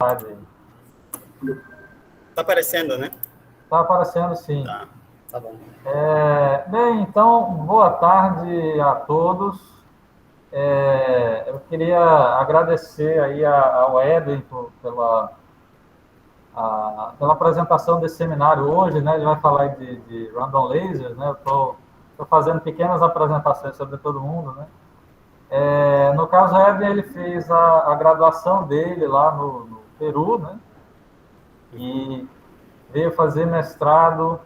Tá aparecendo, né? Está aparecendo, sim. Tá bom. Bem, então, boa tarde a todos. Eu queria agradecer aí ao Edwin pela apresentação desse seminário hoje, né? Ele vai falar de Random Lasers, né? Eu estou fazendo pequenas apresentações sobre todo mundo, né? No caso, o Edwin, ele fez a graduação dele lá no Peru, né? E veio fazer mestrado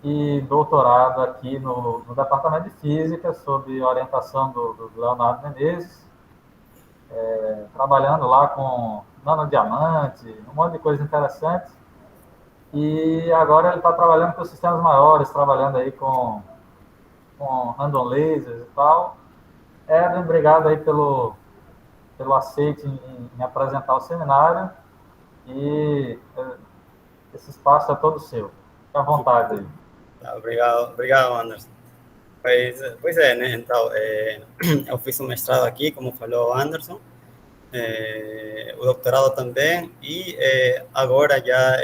e doutorado aqui no Departamento de Física, sob orientação do Leonardo Menezes, trabalhando lá com nanodiamante, um monte de coisa interessante. E agora ele está trabalhando com sistemas maiores, trabalhando aí com random lasers e tal. Edwin, obrigado aí pelo aceite em apresentar o seminário. E esse espaço é todo seu. Fique à vontade aí. Obrigado, Anderson. Pois é, né? Então, eu fiz um mestrado aqui, como falou o Anderson, o doutorado também, e agora já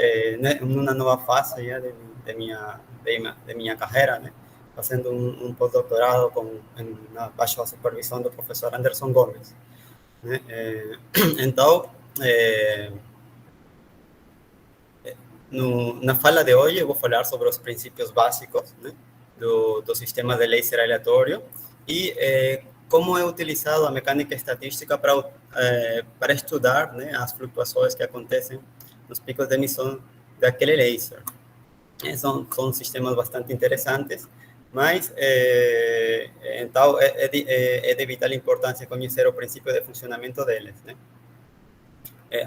numa nova fase já de minha carreira, né? Fazendo um pós-doutorado baixo a supervisão do professor Anderson Gomes, né? Então, na fala de hoje eu vou falar sobre os princípios básicos, né, do sistema de laser aleatório e como é utilizado a mecânica estatística para estudar, né, as flutuações que acontecem nos picos de emissão daquele laser. São sistemas bastante interessantes, mas então é de vital importância conhecer o princípio de funcionamento deles, né?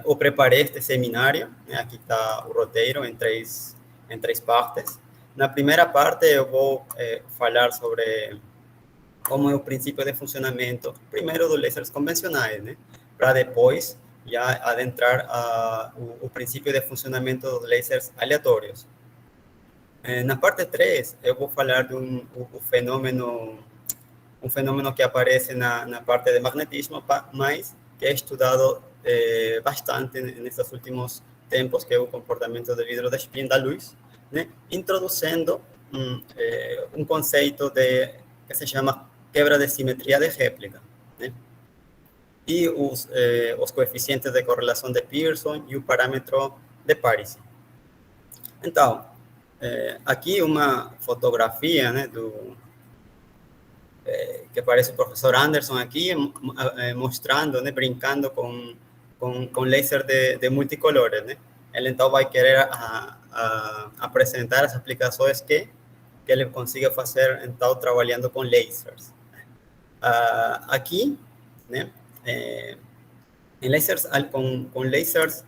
Eu preparei este seminário, né? Aqui está o roteiro em três partes. Na primeira parte, eu vou falar sobre como é o princípio de funcionamento, primeiro dos lasers convencionais, né? Para depois já adentrar o princípio de funcionamento dos lasers aleatórios. Na parte 3, eu vou falar de um fenômeno que aparece na parte de magnetismo, mas que é estudado bastante nesses últimos tempos, que é o comportamento do vidro de espin da luz, né? Introduzindo um conceito que se chama quebra de simetria de réplica, né? E os coeficientes de correlação de Pearson e o parâmetro de Parisi. Então, aqui uma fotografia, né, que aparece o professor Anderson aqui, mostrando, né, brincando com laser de multicolores, né? Ele então vai querer apresentar as aplicações que ele consiga fazer, então, trabalhando com lasers. Aqui, né, em lasers, com lasers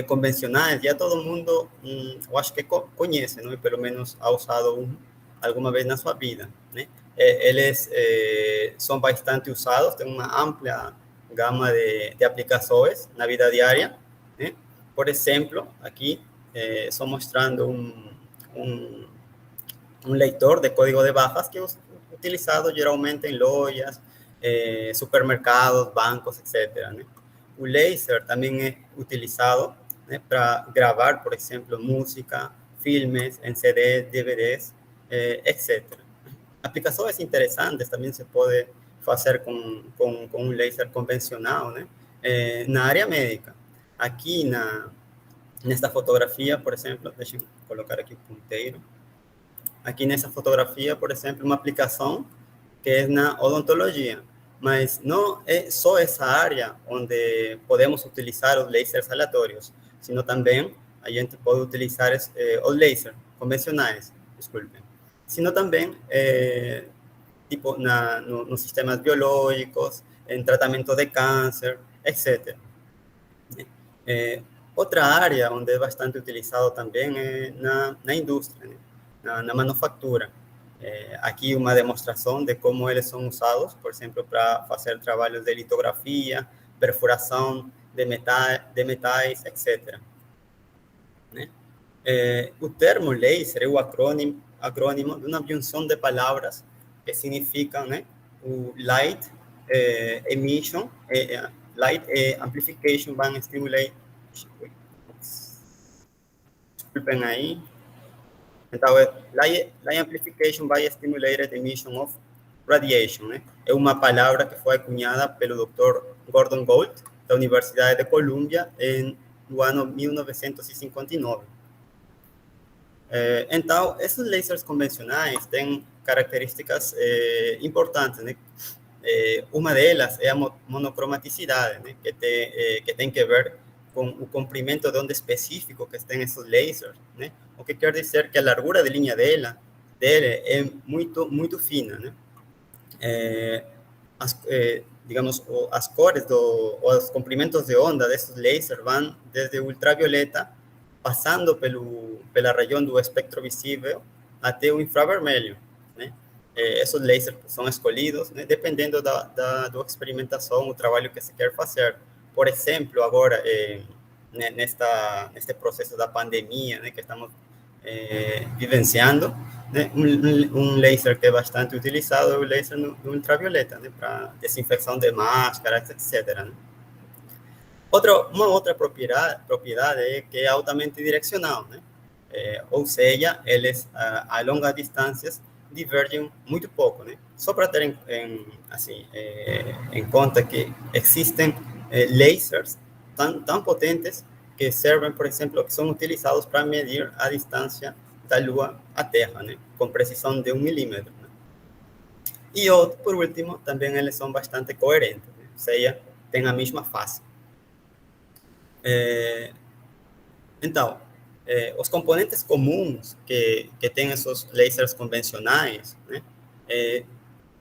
convencionais, já todo mundo, eu acho que conhece, não? Pelo menos ha usado alguma vez na sua vida, né? Eles são bastante usados, têm uma ampla gama de aplicações na vida diária, né? Por exemplo, aqui estou mostrando um leitor de código de barras que é utilizado geralmente em lojas, supermercados, bancos, etc., né? O laser também é utilizado, né, para gravar, por exemplo, música, filmes em CDs, DVDs, etc. Aplicações interessantes também se pode fazer com um laser convencional, né? Na área médica. Aqui nesta fotografia, por exemplo, deixa eu colocar aqui o ponteiro. Aqui nessa fotografia, por exemplo, uma aplicação que é na odontologia, mas não é só essa área onde podemos utilizar os lasers aleatórios, sino também a gente pode utilizar os lasers convencionais, desculpem, sino também tipo nos sistemas biológicos, em tratamento de câncer, etc. Outra área onde é bastante utilizado também é na indústria, né? na manufatura. Aqui uma demonstração de como eles são usados, por exemplo, para fazer trabalhos de litografia, perfuração de metais, etc. Né? O termo laser é o acrônimo de uma junção de palavras que significam, né, o light emission, light amplification by stimulation, Desculpem aí. Então, light amplification by stimulated emission of radiation, né? É uma palavra que foi cunhada pelo Dr. Gordon Gould, da Universidade de Columbia, no ano 1959. Então, esses lasers convencionais têm características importantes, né? Uma delas é a monocromaticidade, né? Que tem que ver com o comprimento de onda específico que tem esses lasers, né? O que quer dizer que a largura de linha dele é muito fina, né? Digamos, as cores os comprimentos de onda desses lasers vão desde o ultravioleta, passando pela região do espectro visível até o infravermelho, né? Esses lasers são escolhidos, né, dependendo da experimentação, o trabalho que se quer fazer. Por exemplo, agora, neste processo da pandemia, né, que estamos vivenciando, né, um laser que é bastante utilizado é o laser no ultravioleta, né, para desinfecção de máscaras, etc., né? Uma outra propriedade é que é altamente direcional, né? Ou seja, eles a longas distâncias divergem muito pouco, né? Só para ter em conta que existem lasers tão potentes que servem, por exemplo, que são utilizados para medir a distância da Lua à Terra, né? Com precisão de 1 milímetro, né? E por último, também eles são bastante coerentes, né? Ou seja, têm a mesma fase. Então, os componentes comuns que tem esses lasers convencionais, né?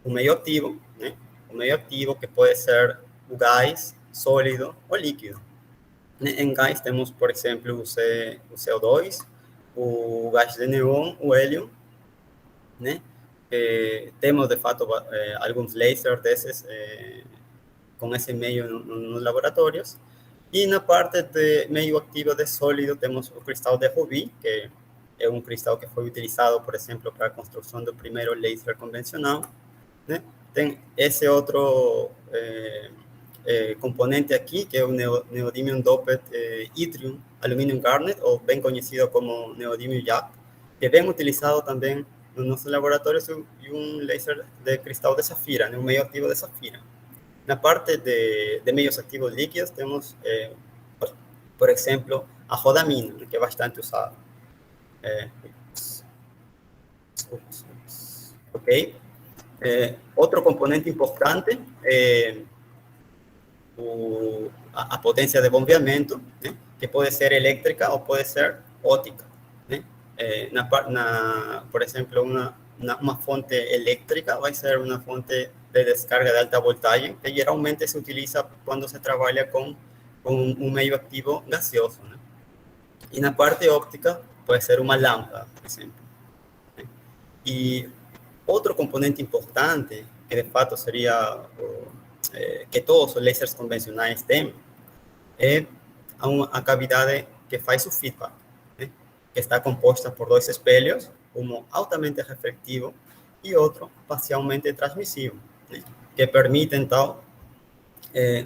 O meio ativo, né? O meio ativo que pode ser o gás, sólido ou líquido. Em gás temos, por exemplo, o CO2, o gás de neon, o hélio, né? Temos, de fato, alguns lasers desses com esse meio nos laboratórios. E na parte de meio ativo de sólido temos o cristal de Rubí, que é um cristal que foi utilizado, por exemplo, para a construção do primeiro laser convencional, né? Tem esse outro componente aqui, que é o neodymium doped yttrium aluminium garnet, ou bem conhecido como neodymium YAG, que é bem utilizado também nos nossos laboratórios, e um laser de cristal de safira, né? Um meio ativo de safira. Na parte de meios ativos líquidos, temos, por exemplo, a rodamina, que é bastante usada. Ok? Outro componente importante é a potência de bombeamento, né? Que pode ser elétrica ou pode ser óptica, né? Por exemplo, uma fonte elétrica vai ser uma fonte de descarga de alta voltagem, que geralmente se utiliza quando se trabalha com um meio ativo gaseoso, né? E na parte óptica pode ser uma lâmpada, por exemplo, né? E outro componente importante, que de fato seria que todos os lasers convencionais têm, é a cavidade que faz o feedback, né? Que está composta por dois espelhos, um altamente refletivo e outro parcialmente transmissível, né? Que permite, então,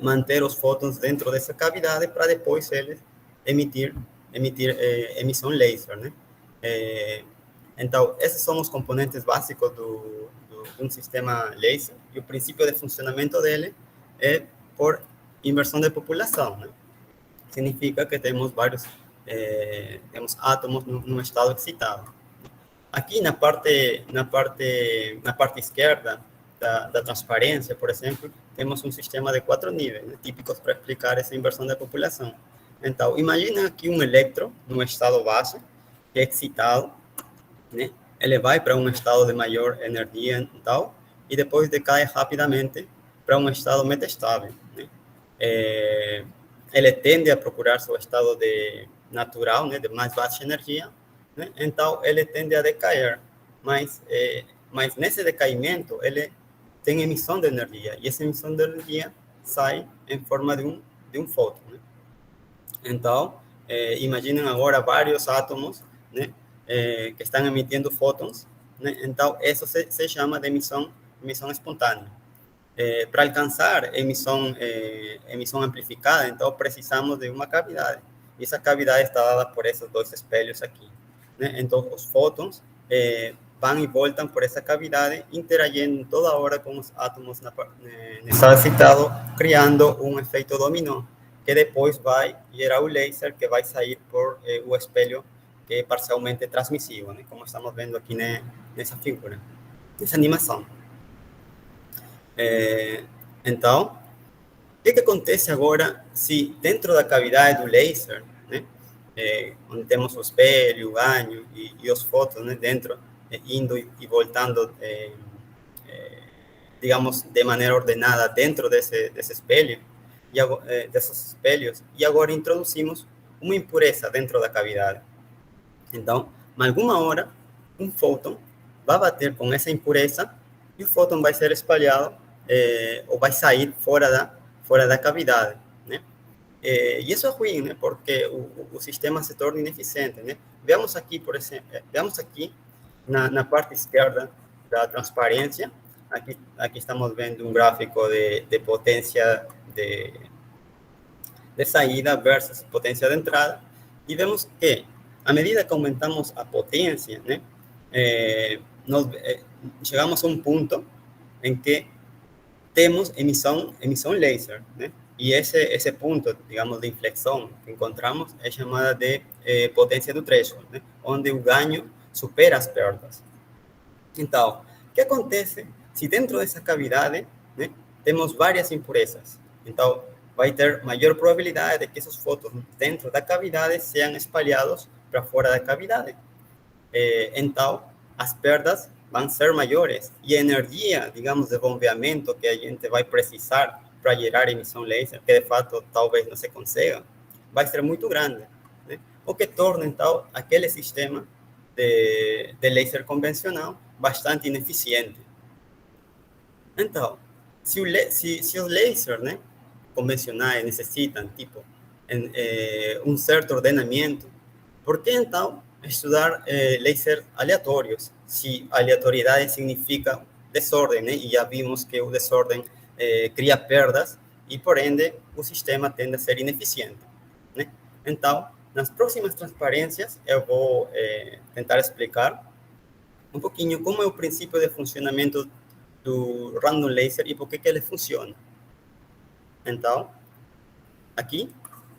manter os fótons dentro dessa cavidade para depois eles emitir emissão laser, né? Então, esses são os componentes básicos de um sistema laser, e o princípio de funcionamento dele é por inversão de população, né? Significa que temos temos átomos num estado excitado. Aqui na parte esquerda da transparência, por exemplo, temos um sistema de 4 níveis, né, típicos para explicar essa inversão da população. Então, imagina aqui um elétron num estado base, que é excitado, né? Ele vai para um estado de maior energia e tal, e depois decai rapidamente para um estado metastável, né? Ele tende a procurar seu estado natural, né, de mais baixa energia, né? Então ele tende a decair, mas nesse decaimento ele tem emissão de energia, e essa emissão de energia sai em forma de um fóton, né? Então, imaginem agora vários átomos, né, que estão emitindo fótons, né? Então isso se chama de emissão espontânea. Para alcançar emissão amplificada, então precisamos de uma cavidade. e essa cavidade está dada por esses dois espelhos aqui, né? Então, os fótons vão e voltam por essa cavidade, interagindo toda hora com os átomos nesse citado, criando um efeito dominó, que depois vai gerar o laser, que vai sair por o espelho, que é parcialmente transmissível, né? Como estamos vendo aqui nessa figura, nessa animação. Então, o que acontece agora se dentro da cavidade do laser, né, onde temos o espelho, o ganho e os fótons, né, dentro, indo e voltando, digamos, de maneira ordenada dentro desse espelho, desses espelhos, e agora introduzimos uma impureza dentro da cavidade. Então, em alguma hora, um fóton vai bater com essa impureza e o fóton vai ser espalhado ou vai sair fora da cavidade, né? E isso é ruim, né? Porque o sistema se torna ineficiente, né? Veamos aqui, por exemplo, na parte esquerda da transparência, aqui estamos vendo um gráfico de potência de saída versus potência de entrada, e vemos que, à medida que aumentamos a potência, né, chegamos a um ponto em que temos emissão laser, né? E esse ponto, digamos, de inflexão que encontramos é chamada de potência do threshold, né? Onde o ganho supera as perdas. Então, o que acontece se dentro dessa cavidade, né, temos várias impurezas? Então, vai ter maior probabilidade de que esses fótons dentro da cavidade sejam espalhados para fora da cavidade. Então, as perdas vão ser maiores e a energia, digamos, de bombeamento que a gente vai precisar para gerar emissão laser, que de fato talvez não se consiga, vai ser muito grande, né? O que torna, então, aquele sistema de laser convencional bastante ineficiente. Então, se os lasers, né, convencionais necessitam, tipo, um certo ordenamento, por que, então, estudar lasers aleatórios, se aleatoriedade significa desordem, né? E já vimos que o desordem cria perdas e, por ende, o sistema tende a ser ineficiente, né? Então, nas próximas transparências, eu vou tentar explicar um pouquinho como é o princípio de funcionamento do random laser e por que ele funciona. Então, aqui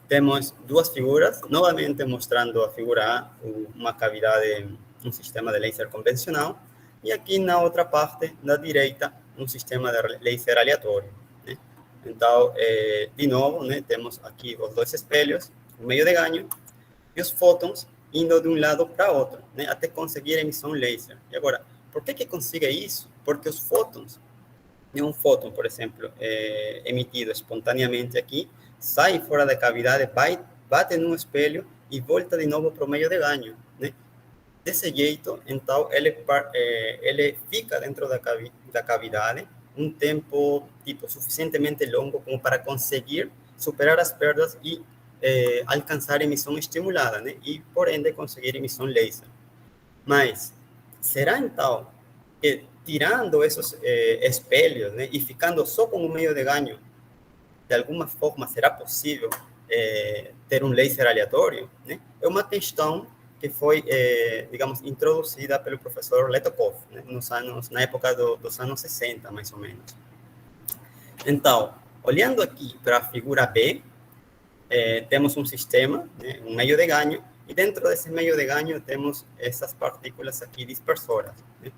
temos duas figuras, novamente mostrando a figura A, uma cavidade, um sistema de laser convencional, e aqui na outra parte, na direita, um sistema de laser aleatório, né? Então, de novo, né, temos aqui os dois espelhos, o meio de ganho, e os fótons indo de um lado para outro, né, até conseguir a emissão laser. E agora, por que consiga isso? Porque os fótons, um fóton, por exemplo, emitido espontaneamente aqui, sai fora da cavidade, bate num espelho e volta de novo para o meio de ganho, né? Desse jeito, então, ele fica dentro da cavidade um tempo tipo suficientemente longo como para conseguir superar as perdas e alcançar emissão estimulada, né? E, por ende, conseguir emissão laser. Mas, será, então, que tirando esses espelhos, né, e ficando só com o meio de ganho, de alguma forma será possível ter um laser aleatório, né? É uma questão que foi, digamos, introduzida pelo professor Letokov, né, na época dos anos 60, mais ou menos. Então, olhando aqui para a figura B, temos um sistema, né, um meio de ganho, e dentro desse meio de ganho temos essas partículas aqui dispersoras, né?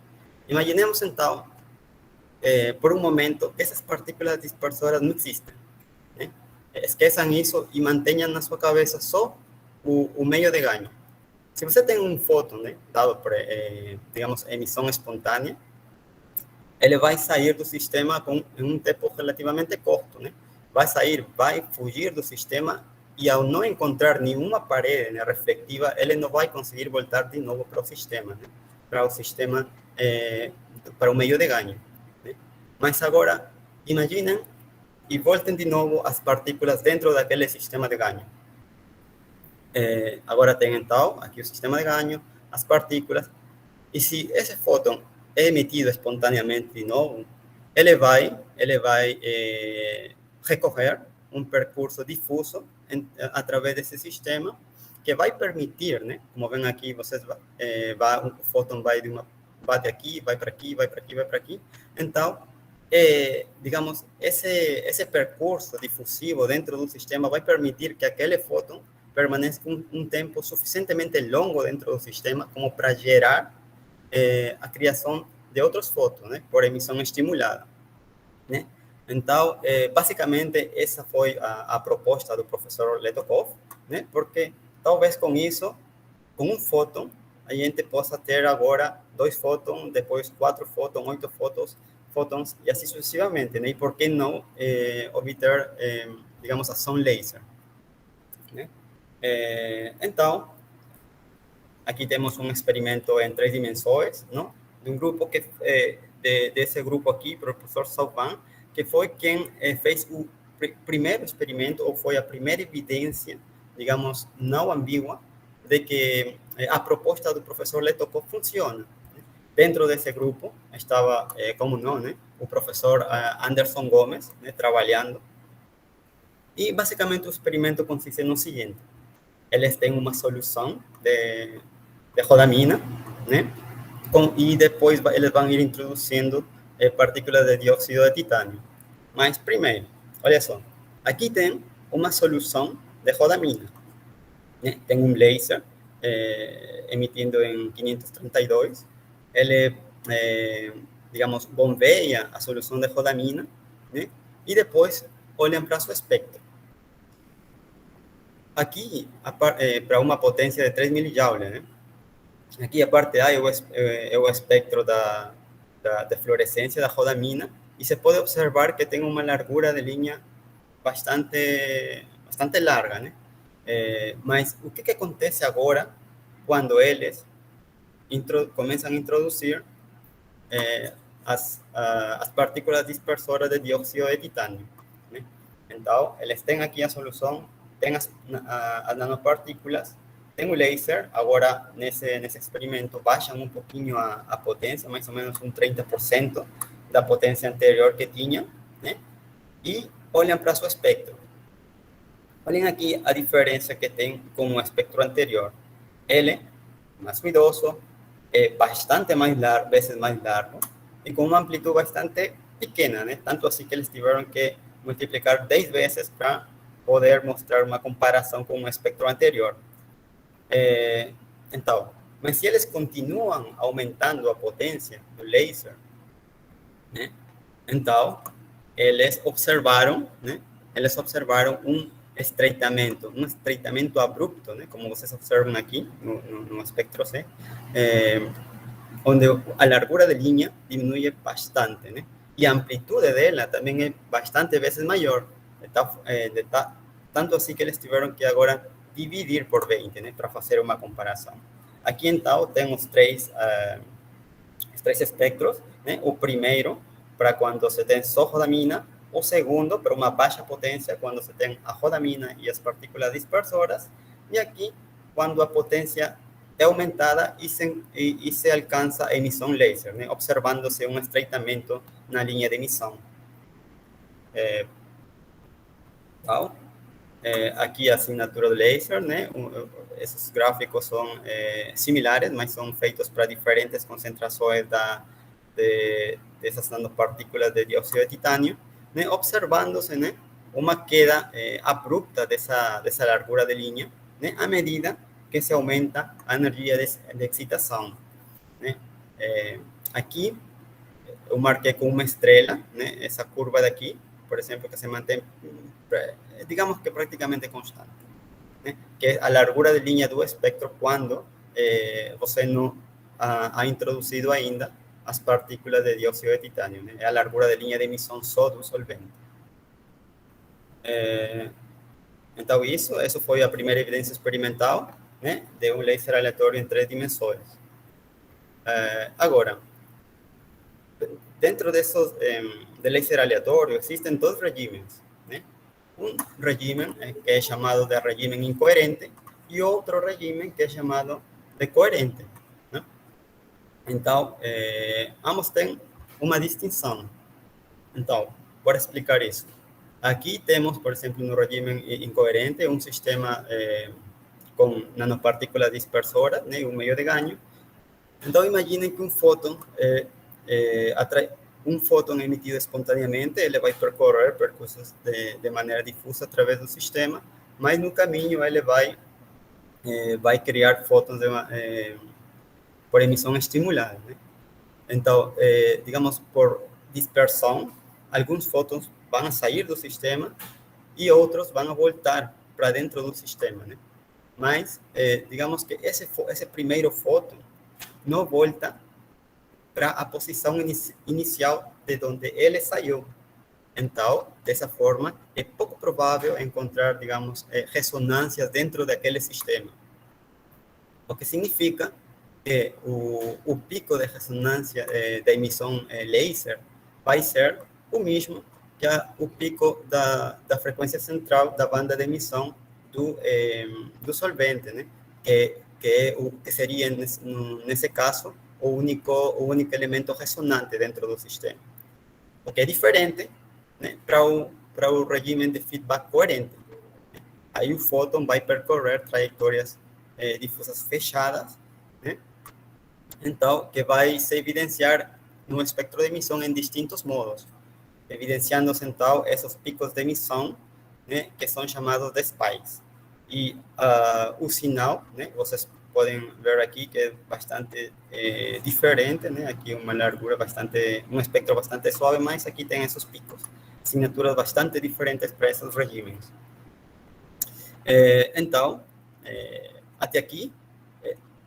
Imaginemos, então, por um momento, que essas partículas dispersoras não existem, né? Esqueçam isso e mantenham na sua cabeça só o meio de ganho. Se você tem um fóton, né, dado por, digamos, emissão espontânea, ele vai sair do sistema com um tempo relativamente curto, né? Vai fugir do sistema e, ao não encontrar nenhuma parede, né, reflexiva, ele não vai conseguir voltar de novo para o sistema, né? Para o meio de ganho, né? Mas agora, imaginem e voltem de novo as partículas dentro daquele sistema de ganho. Agora tem, então, aqui o sistema de ganho, as partículas, e se esse fóton é emitido espontaneamente de novo, ele vai recorrer um percurso difuso através desse sistema, que vai permitir, né? Como vem aqui, vocês o fóton vai bate aqui, vai para aqui, vai para aqui, vai para aqui. Então, digamos, esse percurso difusivo dentro do sistema vai permitir que aquele fóton permaneça um tempo suficientemente longo dentro do sistema como para gerar a criação de outros fótons, né? Por emissão estimulada, né? Então, basicamente, essa foi a proposta do professor Letokov, né? Porque talvez com isso, com um fóton, a gente possa ter agora 2 fótons, depois 4 fótons, 8 fótons, e assim sucessivamente, né? E por que não obter, digamos, ação laser, né? Então, aqui temos um experimento em 3 dimensões, não? De um grupo desse grupo aqui, o professor Sauvan, que foi quem fez o primeiro experimento, ou foi a primeira evidência, digamos, não ambígua, de que a proposta do professor Letokov funciona. Dentro desse grupo estava, como não, né, o professor Anderson Gomes, né, trabalhando. E, basicamente, o experimento consiste no seguinte. Eles têm uma solução de rodamina, né, e depois eles vão ir introduzindo partículas de dióxido de titânio. Mas, primeiro, olha só, aqui tem uma solução de rodamina, né? Tem um laser emitindo em 532, ele, digamos, bombeia a solução de rodamina, né? E depois olham para seu espectro. Aqui, para uma potência de 3 milijoules, né? Aqui a parte A é o espectro da fluorescência da rodamina, e se pode observar que tem uma largura de linha bastante larga, né? Mas o que acontece agora quando eles começam a introduzir as partículas dispersoras de dióxido de titânio, né? Então, eles têm aqui a solução, tem as nanopartículas, tem o laser. Agora, nesse experimento, baixam um pouquinho a potência, mais ou menos um 30% da potência anterior que tinha, né? E olham para seu espectro. Olhem aqui a diferença que tem com o espectro anterior. Ele, mais ruidoso, bastante mais largo, vezes mais largo, e com uma amplitude bastante pequena, né? Tanto assim que eles tiveram que multiplicar 10 vezes para poder mostrar uma comparação com o espectro anterior. Então, mas se eles continuam aumentando a potência do laser, né? Então, eles observaram, né? Eles observaram um estreitamento abrupto, né? Como vocês observam aqui no espectro C, onde a largura de linha diminui bastante, né? E a amplitude dela também é bastante vezes maior, tanto assim que eles tiveram que agora dividir por 20, né? Para fazer uma comparação. Aqui, então, temos os três espectros, né? O primeiro, para quando se tem só rodamina; o segundo, para uma baixa potência, quando se tem a rodamina e as partículas dispersoras; e aqui, quando a potência é aumentada e se alcança a emissão laser, né? Observando-se um estreitamento na linha de emissão. Aqui a assinatura do laser, né? Esses gráficos são similares, mas são feitos para diferentes concentrações dessas nanopartículas de dióxido de titânio, né? Observando-se, né, uma queda abrupta dessa largura de linha, né, à medida que se aumenta a energia de excitação, né? Aqui eu marquei com uma estrela, né, essa curva daqui, por exemplo, que se mantém, digamos que praticamente constante, né? Que é a largura de linha do espectro quando você não ha introduzido ainda as partículas de dióxido de titânio, né? É a largura de linha de emissão só do solvente. Então, isso foi a primeira evidência experimental, né, de um laser aleatório em 3 dimensões. Agora, dentro de laser aleatório, existem 2 regimes, né? Um regime que é chamado de regime incoerente e outro regime que é chamado de coerente, né? Então, ambos têm uma distinção. Então, para explicar isso, Aqui temos, por exemplo, no regime incoerente, um sistema com nanopartículas dispersoras, né, um meio de ganho. Então, imaginem que um fóton emitido espontaneamente, ele vai percorrer percursos de maneira difusa através do sistema, mas no caminho ele vai criar fótons por emissão estimulada, né? Então, digamos, por dispersão, alguns fótons vão sair do sistema e outros vão voltar para dentro do sistema, né? Mas, digamos que esse primeiro fóton não volta para a posição inicial de onde ele saiu. Então, dessa forma, é pouco provável encontrar, digamos, ressonâncias dentro daquele sistema. O que significa que o pico de ressonância da emissão laser vai ser o mesmo que o pico da frequência central da banda de emissão do solvente, né? Que seria, nesse caso, o único elemento ressonante dentro do sistema. O que é diferente, né, para o regime de feedback coerente. Aí o fóton vai percorrer trajetórias difusas fechadas, né? Então, que vai se evidenciar no espectro de emissão em distintos modos, evidenciando-se, então, esses picos de emissão, né, que são chamados de spikes. E o sinal, né, vocês podem ver aqui que é bastante diferente, né? Aqui uma largura um espectro bastante suave, mas aqui tem esses picos, assinaturas bastante diferentes para esses regimes. Então, até aqui,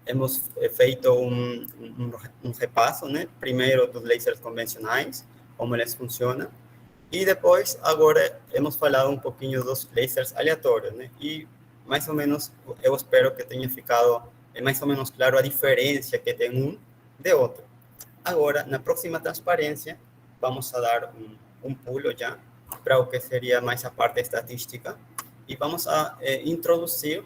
hemos feito um repasso, né? Primeiro dos lasers convencionais, como eles funcionam, e depois, agora, hemos falado um pouquinho dos lasers aleatórios, né? E mais ou menos, eu espero que tenha ficado mais ou menos claro a diferença que tem um de outro. Agora, na próxima transparência, vamos a dar um pulo já para o que seria mais a parte estatística e vamos a introduzir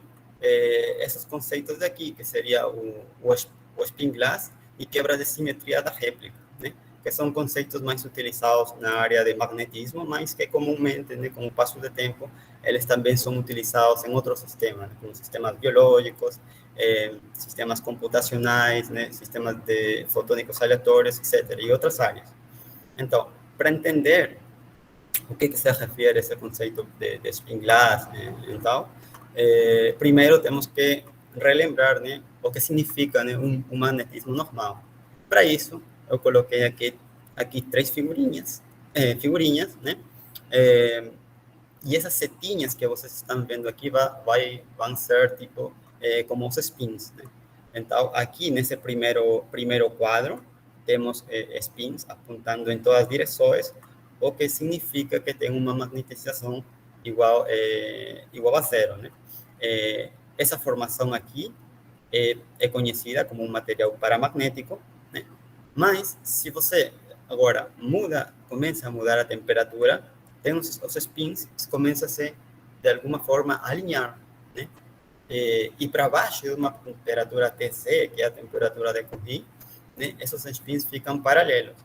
esses conceitos daqui, que seria o spin glass e quebra de simetria da réplica, né? Que são conceitos mais utilizados na área de magnetismo, mas que comumente, né, com o passo do tempo, eles também são utilizados em outros sistemas, né, como sistemas biológicos, sistemas computacionais, né, sistemas de fotônicos aleatórios, etc., e outras áreas. Então, para entender o que se refere a esse conceito de spin glass, né, então, primeiro temos que relembrar, né, o que significa, né, um magnetismo normal. Para isso, eu coloquei aqui 3 figurinhas, né? E essas setinhas que vocês estão vendo aqui vão ser tipo como os spins, né? Então, aqui nesse primeiro quadro, temos spins apontando em todas as direções, o que significa que tem uma magnetização igual a zero, né? Essa formação aqui é conhecida como um material paramagnético, né? Mas, se você agora começa a mudar a temperatura, tem os spins começam a se, de alguma forma, alinhar, né? E para baixo de uma temperatura TC, que é a temperatura de Curie, né, esses spins ficam paralelos.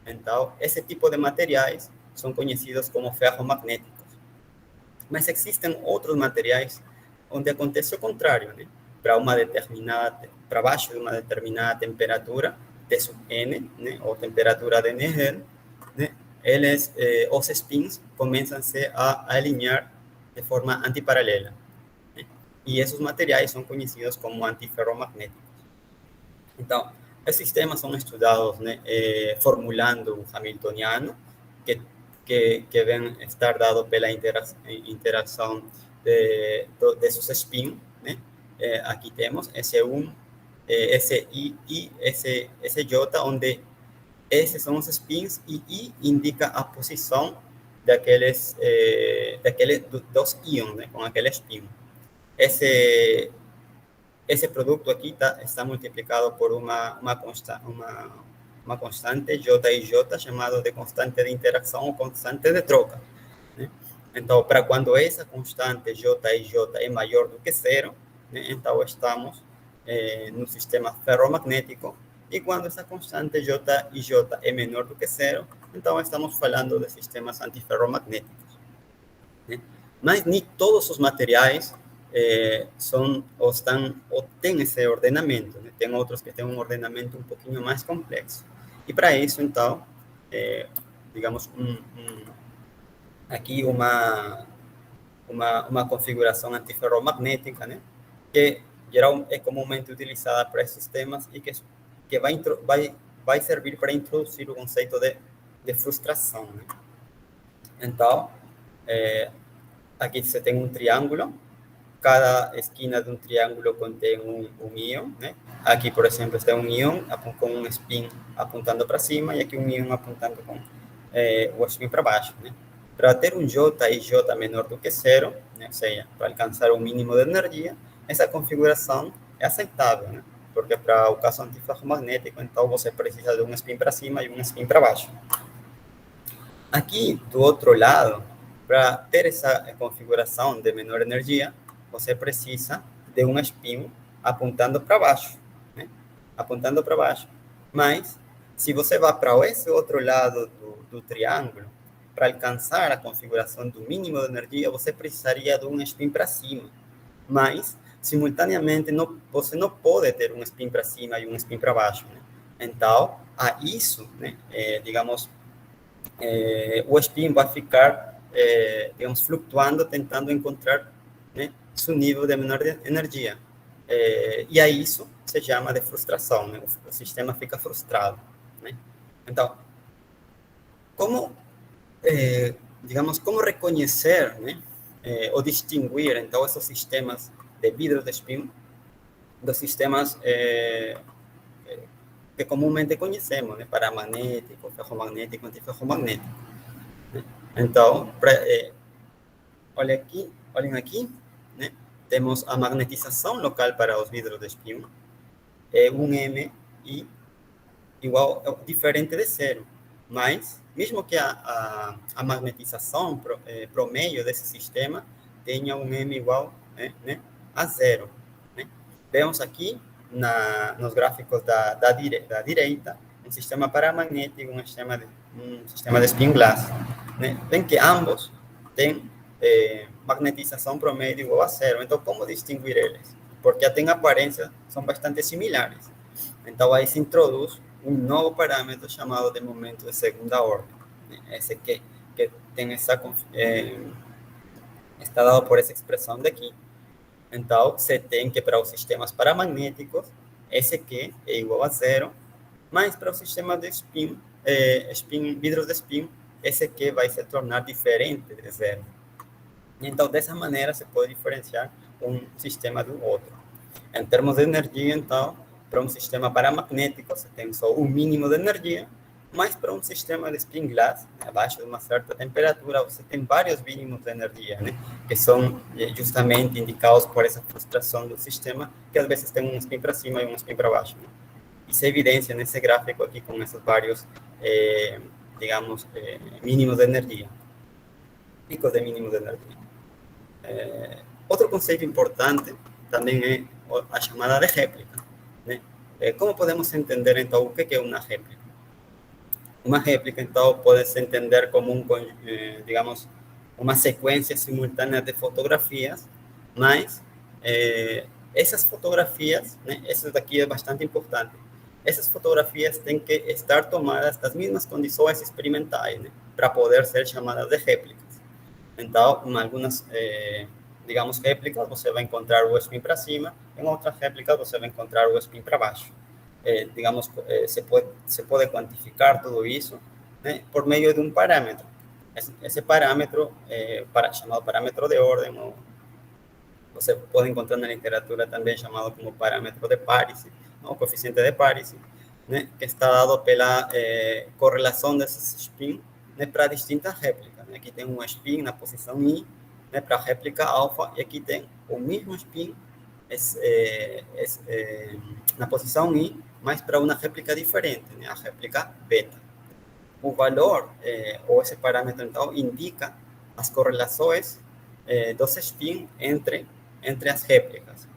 Então, esse tipo de materiais são conhecidos como ferromagnéticos. Mas existem outros materiais onde acontece o contrário, né? Para baixo de uma determinada temperatura, T sub n, né, ou temperatura de Nehel, né, os spins começam a alinhar de forma antiparalela, né? E esses materiais são conhecidos como antiferromagnéticos. Então, esses sistemas são estudados, né, formulando o hamiltoniano, que vem estar dado pela interação desses spins, né? Aqui temos S1, SI e SJ, onde esses são os spins e I indica a posição daqueles dos íons, né, com aquele spin. Esse produto aqui está multiplicado por uma constante J e J, chamado de constante de interação ou constante de troca, né? Então, para quando essa constante J e J é maior do que zero, né, então estamos no sistema ferromagnético, e quando essa constante J e J é menor do que zero, então estamos falando de sistemas antiferromagnéticos. Mas nem todos os materiais ou têm esse ordenamento, né? Tem outros que têm um ordenamento um pouquinho mais complexo. E para isso, então, digamos, aqui uma configuração antiferromagnética, né? Que é comumente utilizada para esses sistemas e que vai servir para introduzir o conceito de frustração, né? Então, aqui você tem um triângulo, cada esquina de um triângulo contém um íon, né? Aqui, por exemplo, está um íon com um spin apontando para cima e aqui um íon apontando com o spin para baixo, né? Para ter um J e J menor do que zero, né? Ou seja, para alcançar o mínimo de energia, essa configuração é aceitável, né? Porque para o caso antiferromagnético, então você precisa de um spin para cima e um spin para baixo. Aqui, do outro lado, para ter essa configuração de menor energia, você precisa de um spin apontando para baixo, né? Apontando para baixo. Mas, se você vai para esse outro lado do triângulo, para alcançar a configuração do mínimo de energia, você precisaria de um spin para cima. Mas, simultaneamente, você não pode ter um spin para cima e um spin para baixo, né? Então, a isso, né, digamos, o spin vai ficar, digamos, flutuando, tentando encontrar, né, seu nível de menor energia. E a isso se chama de frustração, né? O sistema fica frustrado, né? Então, digamos, como reconhecer, né, ou distinguir, então, esses sistemas de vidro de spin dos sistemas que comumente conhecemos, né? Paramagnético, ferromagnético, antiferromagnético. Então, olhem aqui, né? Temos a magnetização local para os vidros de spin, um M diferente de zero. Mas, mesmo que a magnetização promedio desse sistema tenha um M igual, né, a zero, né? Vemos aqui nos gráficos da direita um sistema paramagnético, um sistema de spin glass, né? Vem que ambos têm magnetização promédio igual a zero. Então, como distinguir eles? Porque até em aparência são bastante similares. Então, aí se introduz um novo parâmetro chamado de momento de segunda ordem, né? Esse que tem está dado por essa expressão daqui. Então, você tem que, para os sistemas paramagnéticos, esse Q é igual a zero, mas para o sistema de vidros de spin, esse Q vai se tornar diferente de zero. Então, dessa maneira, se pode diferenciar um sistema do outro. Em termos de energia, então, para um sistema paramagnético, você tem só o mínimo de energia, mas para um sistema de spin glass, abaixo de uma certa temperatura, você tem vários mínimos de energia, né? Que são justamente indicados por essa frustração do sistema, que às vezes tem um spin para cima e um spin para baixo, né? Isso se evidencia nesse gráfico aqui com esses vários, digamos, mínimos de energia, picos de mínimos de energia. Outro conceito importante também é a chamada de réplica, né? Como podemos entender, então, o que é uma réplica? Uma réplica, então, pode se entender como digamos, uma sequência simultânea de fotografias, mas essas fotografias, né, essa daqui é bastante importante, essas fotografias têm que estar tomadas nas mesmas condições experimentais, né, para poder ser chamadas de réplicas. Então, em algumas, digamos, réplicas, você vai encontrar o spin para cima, em outras réplicas, você vai encontrar o spin para baixo. Digamos, se pode quantificar tudo isso, né, por meio de um parâmetro. Esse parâmetro chamado parâmetro de ordem, ou você pode encontrar na literatura também chamado como parâmetro de Parisi, ou coeficiente de Parisi, né, que está dado pela correlação desses spins, né, para distintas réplicas. Né? Aqui tem um spin na posição I, né, para a réplica alfa, e aqui tem o mesmo spin na posição I, mas para uma réplica diferente, né, a réplica beta. O valor, ou esse parâmetro, então, indica as correlações dos spins entre as réplicas.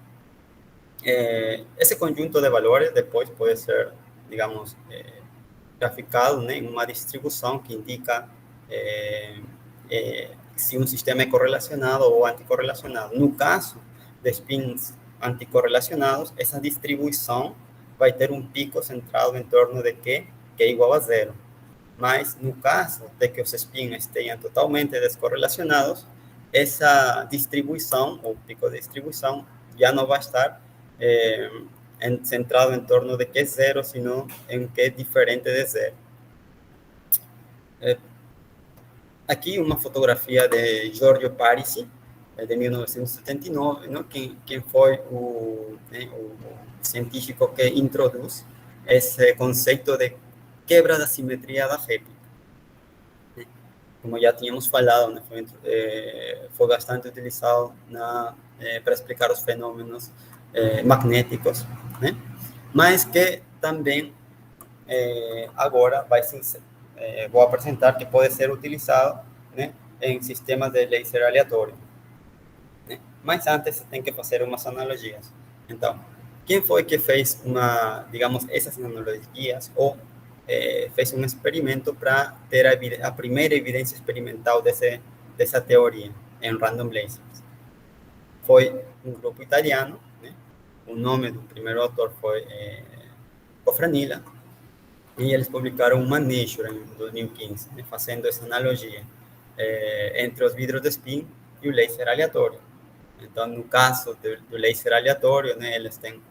Esse conjunto de valores depois pode ser, digamos, graficado, né, em uma distribuição que indica se um sistema é correlacionado ou anticorrelacionado. No caso de spins anticorrelacionados, essa distribuição vai ter um pico centrado em torno de Q, que é igual a zero. Mas, no caso de que os spins estejam totalmente descorrelacionados, essa distribuição, ou pico de distribuição, já não vai estar centrado em torno de Q zero, sino em Q diferente de zero. Aqui uma fotografia de Giorgio Parisi, de 1979, não? Quem foi o científico que introduz esse conceito de quebra da simetria da réplica. Como já tínhamos falado, né? Foi bastante utilizado para explicar os fenômenos magnéticos, né? Mas que também agora vou apresentar que pode ser utilizado, né, em sistemas de laser aleatório, né? Mas antes você tem que fazer umas analogias. Então, quem foi que fez digamos, essas analogias ou fez um experimento para ter a primeira evidência experimental dessa teoria em random lasers? Foi um grupo italiano, né? O nome do primeiro autor foi Cofranilla, e eles publicaram uma Nature em 2015, né, fazendo essa analogia entre os vidros de spin e o laser aleatório. Então, no caso do laser aleatório, né, eles têm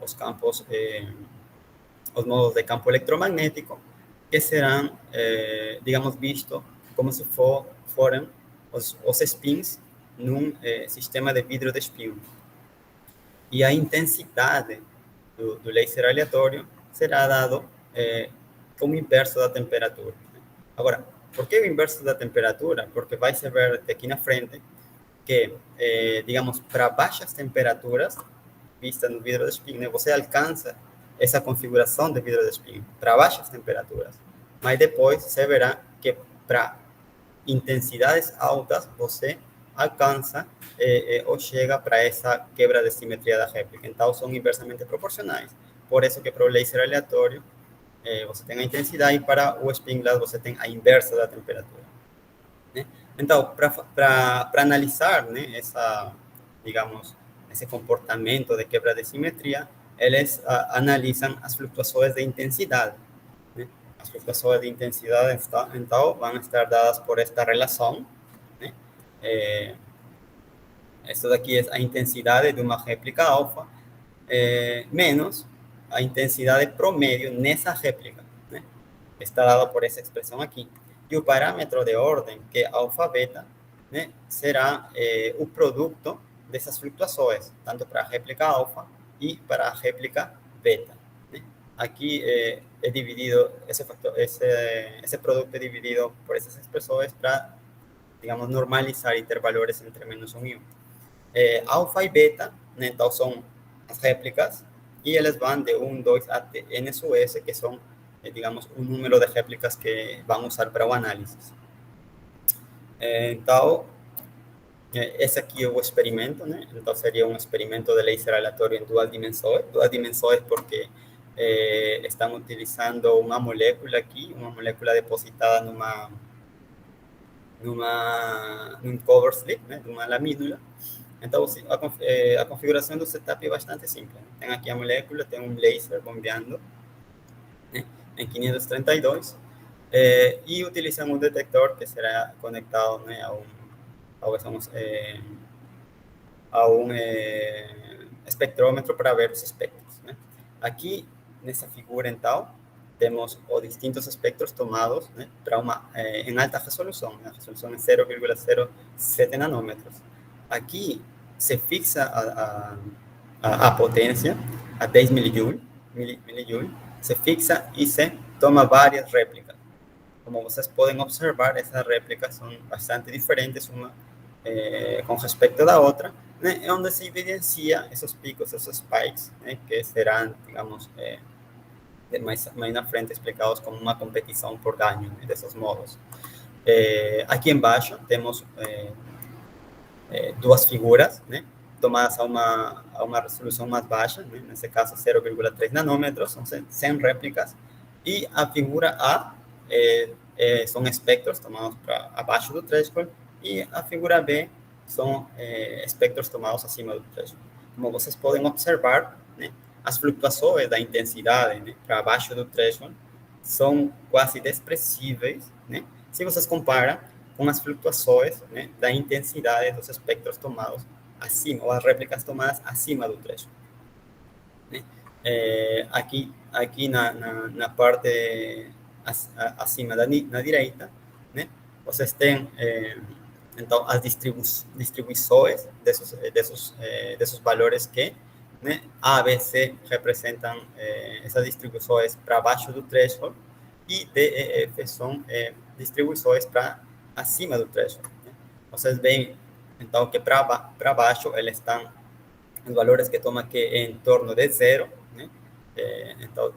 os campos, os modos de campo eletromagnético, que serão, digamos, vistos como se foram os spins num sistema de vidro de spin. E a intensidade do laser aleatório será dado como inverso da temperatura. Agora, por que o inverso da temperatura? Porque vai se ver aqui na frente que, digamos, para baixas temperaturas, vista no vidro de spin, né, você alcança essa configuração de vidro de spin para baixas temperaturas. Mas depois você verá que para intensidades altas você alcança ou chega para essa quebra de simetria da réplica. Então, são inversamente proporcionais. Por isso que para o laser aleatório você tem a intensidade, e para o spin glass você tem a inversa da temperatura, né? Então, para analisar, né, digamos, esse comportamento de quebra de simetria, eles analisam as flutuações de intensidade, né? As flutuações de intensidade, então, vão estar dadas por esta relação, né? Essa daqui é a intensidade de uma réplica alfa, menos a intensidade promédio nessa réplica, né? Está dada por essa expressão aqui. E o parâmetro de ordem, que é alfa-beta, né, será o produto dessas flutuações, tanto para a réplica alfa e para a réplica beta, né? Aqui é dividido, esse produto é dividido por essas expressões para, digamos, normalizar e ter valores entre menos 1 e 1. Alfa e beta, né, então, são as réplicas, e eles vão de 1, 2 até N sub S, que são, digamos, o número de réplicas que vão usar para o análise. Então, esse aqui é o experimento, né? Então, seria um experimento de laser aleatório em duas dimensões porque estão utilizando uma molécula aqui, uma molécula depositada num cover slip, né, de uma lamínula. Então, a configuração do setup é bastante simples. Tem aqui a molécula, tem um laser bombeando, né, em 532, e utilizamos um detector que será conectado, né, a um espectrômetro para ver os espectros, né? Aqui, nessa figura, então, temos os distintos espectros tomados, né, para em alta resolução. A resolução é 0,07 nanômetros. Aqui se fixa a potência a 10 milijoule, se fixa e se toma várias réplicas. Como vocês podem observar, essas réplicas são bastante diferentes uma com respeito da outra, né, onde se evidencia esses picos, esses spikes, né, que serão, digamos, mais na frente explicados como uma competição por ganho, né, desses modos. Aqui embaixo temos duas figuras, né, tomadas a uma resolução mais baixa, né, nesse caso 0,3 nanômetros, são 100 réplicas, e a figura A são espectros tomados para abaixo do threshold, E a figura B são espectros tomados acima do threshold. Como vocês podem observar, né, as flutuações da intensidade, né, para baixo do threshold são quase inexpressíveis, né, se vocês comparam com as flutuações, né, da intensidade dos espectros tomados acima, ou as réplicas tomadas acima do threshold. Né? Aqui na parte acima na direita, né, vocês têm então as distribuições desses valores que, né, A, B, C representam essas distribuições para baixo do threshold e D, E, F são distribuições para acima do threshold. Né? Vocês veem então que para baixo eles estão os valores que toma que em torno de zero, né? Então,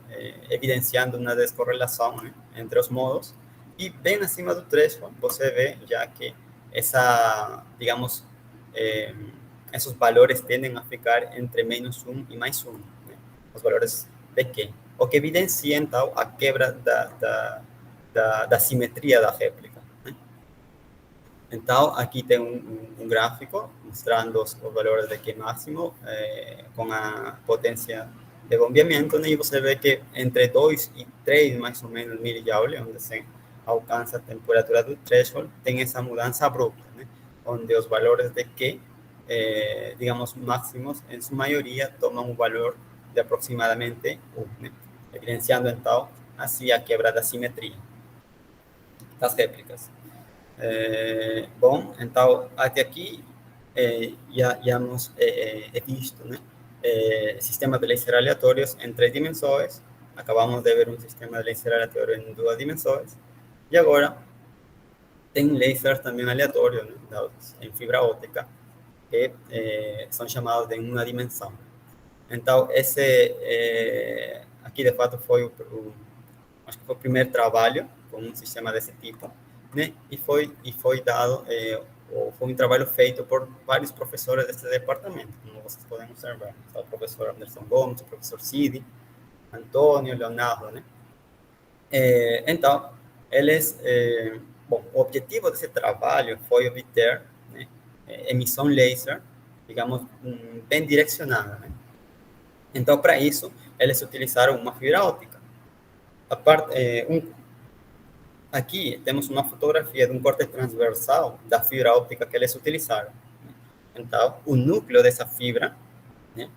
evidenciando uma descorrelação, né, entre os modos, e bem acima do threshold você vê já que digamos, esses valores tendem a ficar entre menos 1 e mais 1, né? Os valores de Q, o que evidencia, então, a quebra da simetria da réplica. Né? Então, aqui tem um gráfico mostrando os valores de Q máximo com a potência de bombeamento, né? E você vê que entre 2 e 3, mais ou menos, milijoule, onde se alcança a temperatura do threshold, tem essa mudança abrupta, né? Onde os valores de Q, digamos, máximos, em sua maioria, tomam um valor de aproximadamente 1, né? Evidenciando, então, assim a quebra da simetria das réplicas. Bom, então, até aqui já hemos visto, né, sistemas de laser aleatórios em 3 dimensões. Acabamos de ver um sistema de laser aleatório em 2 dimensões. E agora tem lasers também aleatórios, né, em fibra óptica, que são chamados de uma dimensão. Então, aqui de fato acho que foi o primeiro trabalho com um sistema desse tipo, né? E foi dado, ou foi um trabalho feito por vários professores desse departamento, como vocês podem observar. Está o professor Anderson Gomes, o professor Cidi, Antônio, Leonardo, né? Então, bom, o objetivo desse trabalho foi obter, né, emissão laser, digamos, bem direcionada, né? Então, para isso, eles utilizaram uma fibra óptica. Aqui temos uma fotografia de um corte transversal da fibra óptica que eles utilizaram. Então, o núcleo dessa fibra, né,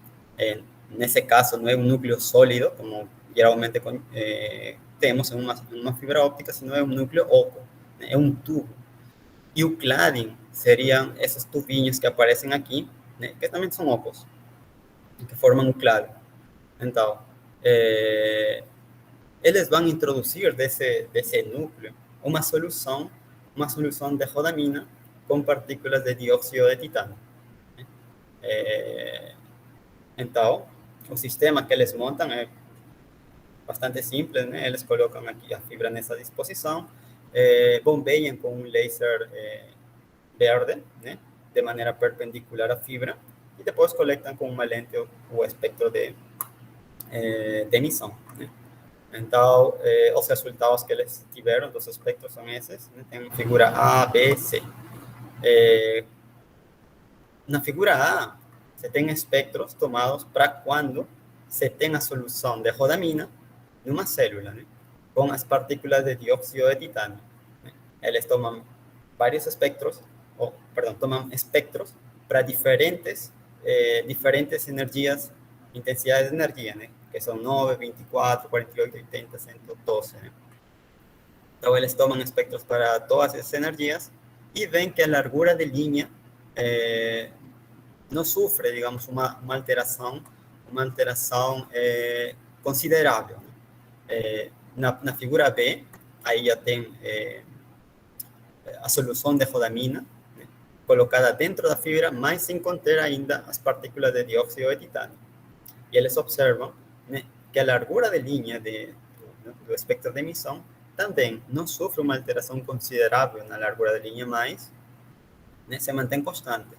nesse caso, não é um núcleo sólido, como geralmente temos em uma fibra óptica, sino é um núcleo oco, né, é um tubo. E o cladding seriam esses tubinhos que aparecem aqui, né, que também são ocos, que formam um cladding. Então, eles vão introduzir desse núcleo uma solução de rodamina com partículas de dióxido de titânio. Então, o sistema que eles montam é bastante simples, né? Eles colocam aqui a fibra nessa disposição, bombeiam com um laser verde, né, de maneira perpendicular à fibra, e depois coletam com uma lente o espectro de emissão, né? Então, os resultados que eles tiveram dos espectros são esses, né? Tem a figura A, B, C. Na figura A, você tem espectros tomados para quando você tem a solução de rodamina numa célula, né, com as partículas de dióxido de titânio. Né? Eles tomam vários espectros, tomam espectros para diferentes energias, intensidades de energia, né? Que são 9, 24, 48, 80, 112. Né? Então, eles tomam espectros para todas essas energias e veem que a largura de linha não sofre, digamos, uma alteração considerável. Né? Na figura B, aí já tem a solução de rodamina, né, colocada dentro da fibra, mas sem conter ainda as partículas de dióxido de titânio. E eles observam, né, que a largura de linha do espectro de emissão também não sofre uma alteração considerável na largura de linha, mas, né, se mantém constante.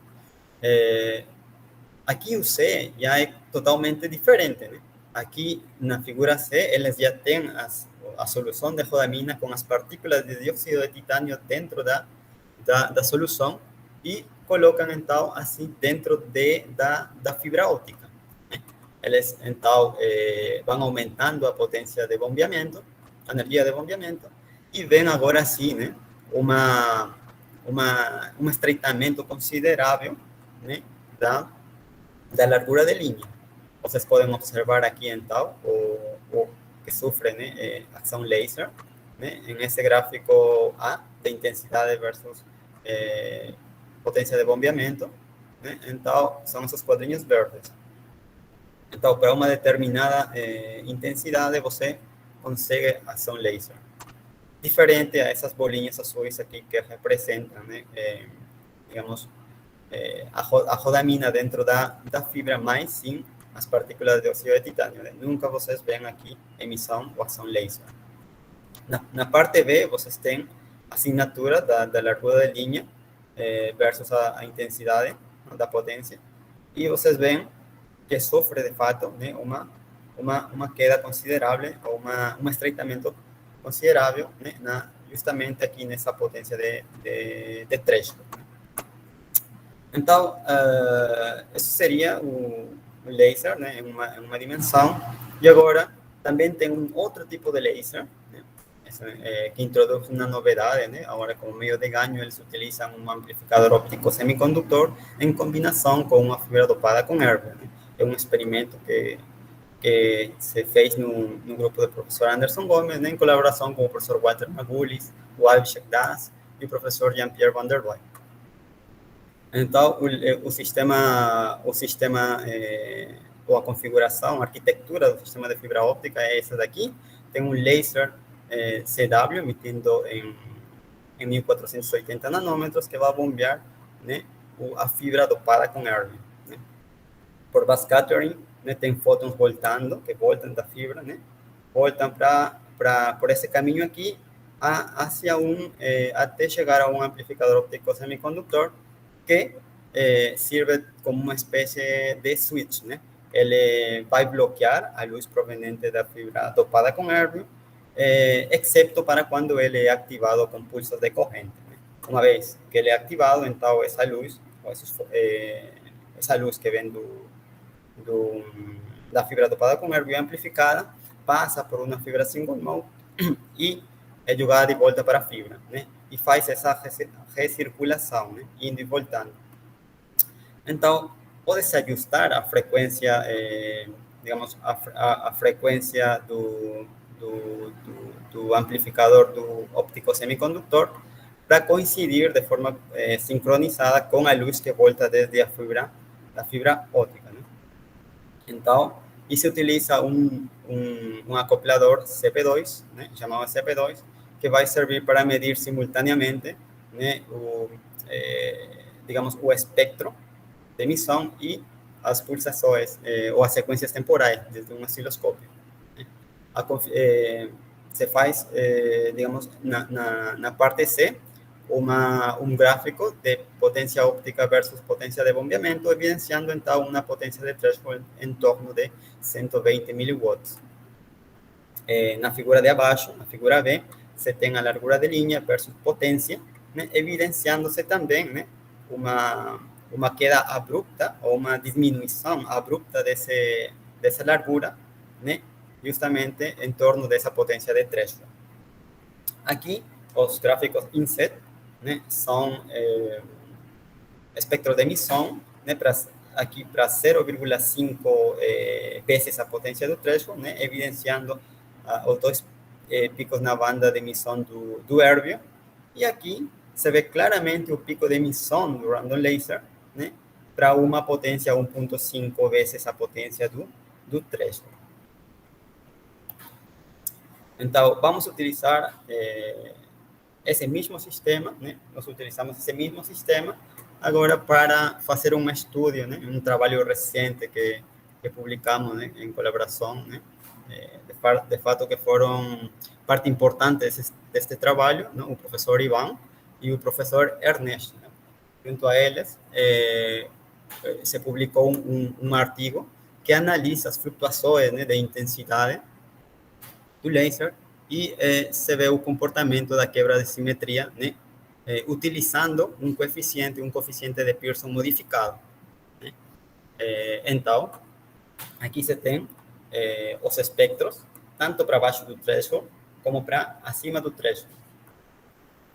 Aqui o C já é totalmente diferente, né? Aqui na figura C, eles já têm a solução de rodamina com as partículas de dióxido de titânio dentro da solução e colocam, então, assim, dentro da fibra óptica. Eles, então, vão aumentando a potência de bombeamento, a energia de bombeamento, e vem agora sim, né, um estreitamento considerável, né, da largura de linha. Vocês podem observar aqui, então, o que sofre, né, ação laser, né, em esse gráfico A, de intensidade versus potência de bombeamento, né? Então, são esses quadrinhos verdes. Então, para uma determinada intensidade, você consegue ação laser. Diferente a essas bolinhas azuis aqui que representam, né, digamos, a rodamina dentro da fibra, mais sim as partículas de óxido de titânio. Né? Nunca vocês veem aqui emissão ou ação laser. Na parte B, vocês têm a assinatura da largura de linha versus a intensidade, né, da potência, e vocês veem que sofre, de fato, né, uma queda considerável, ou um estreitamento considerável, né, justamente aqui nessa potência de threshold. Então, isso seria o laser, né, em uma dimensão. E agora, também tem um outro tipo de laser, né, que introduz uma novidade, né? Agora, como meio de ganho, eles utilizam um amplificador óptico semicondutor em combinação com uma fibra dopada com erbium. Né? É um experimento que se fez no grupo do professor Anderson Gomes, né, em colaboração com o professor Walter Magoulis, o Abhishek Das e o professor Jean-Pierre Van der Waal. Então, o sistema ou a configuração, a arquitetura do sistema de fibra óptica é essa daqui. Tem um laser CW emitindo em 1480 nanômetros que vai bombear, né, a fibra dopada com erbium. Né? Por backscattering, né, tem fótons voltando, que voltam da fibra, né, voltam por esse caminho aqui hacia até chegar a um amplificador óptico semicondutor que sirve como uma espécie de switch, né? Ele vai bloquear a luz proveniente da fibra dopada com erbium, exceto para quando ele é ativado com pulsos de corrente. Né? Uma vez que ele é ativado, então essa luz que vem da fibra dopada com erbium amplificada passa por uma fibra single mode e é jogada de volta para a fibra, né? E faz essa recirculação, né? Indo e voltando. Então, pode-se ajustar a frequência, digamos, a frequência do amplificador do óptico semicondutor para coincidir de forma sincronizada com a luz que volta desde a fibra óptica. Né? Então, e se utiliza um acoplador CP2, né, chamado CP2, que vai servir para medir simultaneamente, né, digamos, o espectro de emissão e as pulsações ou as sequências temporais desde um osciloscópio. Né? Se faz, digamos, na parte C, um gráfico de potência óptica versus potência de bombeamento, evidenciando, então, uma potência de threshold em torno de 120 miliwatts. Na figura de abaixo, na figura B, você tem a largura de linha versus potência, né, evidenciando-se também, né, uma queda abrupta ou uma diminuição abrupta dessa largura, né, justamente em torno dessa potência de threshold. Aqui, os gráficos inset, né, são espectro de emissão, né, aqui para 0,5 vezes a potência do threshold, né, evidenciando os dois picos na banda de emissão do erbium. E aqui se vê claramente o pico de emissão do random laser, né, para uma potência 1,5 vezes a potência do threshold. Então, vamos utilizar esse mesmo sistema, né? Nós utilizamos esse mesmo sistema agora para fazer um estudo, né? Um trabalho recente que publicamos, né? Em colaboração, né? De fato que foram parte importante deste trabalho, né? O professor Ivan e o professor Ernesto. Né? Junto a eles, se publicou um artigo que analisa as flutuações, né? De intensidade do laser e se vê o comportamento da quebra de simetria, né, utilizando um coeficiente de Pearson modificado. Né? Então, aqui você tem os espectros, tanto para baixo do threshold, como para acima do threshold.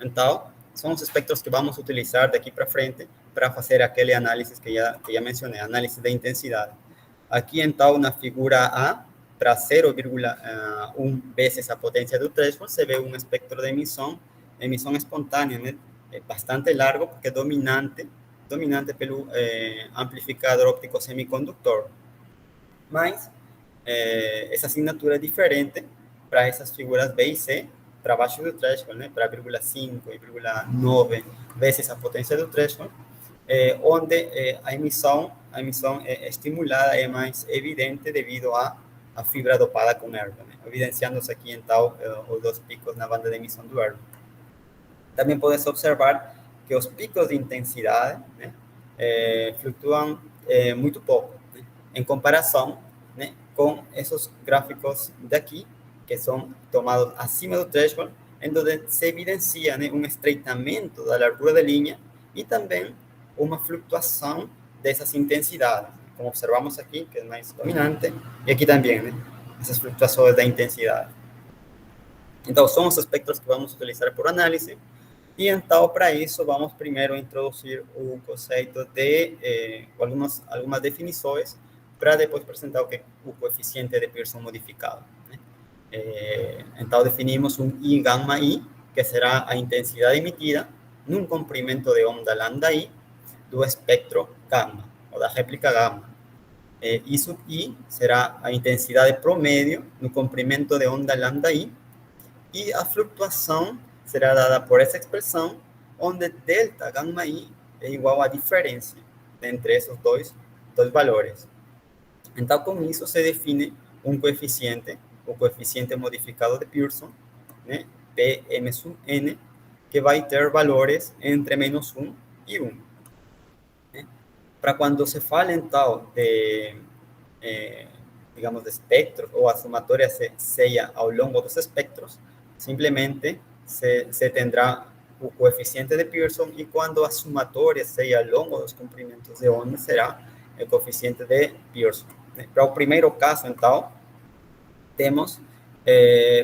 Então, são os espectros que vamos utilizar daqui para frente para fazer aquele análise que já mencionei, análise de intensidade. Aqui, então, na figura A, para 0,1 vezes a potência do threshold, você vê um espectro de emissão espontânea, né? É bastante largo, porque é dominante pelo amplificador óptico semicondutor. Mas essa assinatura é diferente para essas figuras B e C, para baixo do threshold, né? Para 0,5 e 0,9 vezes a potência do threshold, onde a emissão estimulada é mais evidente devido à fibra dopada com ergo, né? Evidenciando-se aqui, então, os dois picos na banda de emissão do ergo. Também pode observar que os picos de intensidade, né, flutuam muito pouco, né, em comparação, né, com esses gráficos daqui, que são tomados acima do threshold, em onde se evidencia, né, um estreitamento da largura da linha e também uma flutuação dessas intensidades, como observamos aqui, que é mais dominante, e aqui também, né, essas flutuações da intensidade. Então, são os aspectos que vamos utilizar por análise. E então, para isso, vamos primeiro introduzir o conceito de algumas definições, para depois apresentar o coeficiente de Pearson modificado. Né? Então, definimos um I gama I, que será a intensidade emitida num comprimento de onda lambda I do espectro gama, ou da réplica gama. I sub I será a intensidade promédio no comprimento de onda lambda I, e a flutuação será dada por essa expressão, onde delta gama I é igual à diferença entre esses dois valores. Então, com isso, se define um coeficiente, o coeficiente modificado de Pearson, né, Pm sub n, que vai ter valores entre menos 1 e 1. Né? Para quando se fala, então, de, digamos, de espectros, ou a somatória seja ao longo dos espectros, simplesmente se tendrá o coeficiente de Pearson, e quando a somatória seja ao longo dos comprimentos de onda, será o coeficiente de Pearson. Para o primeiro caso, então,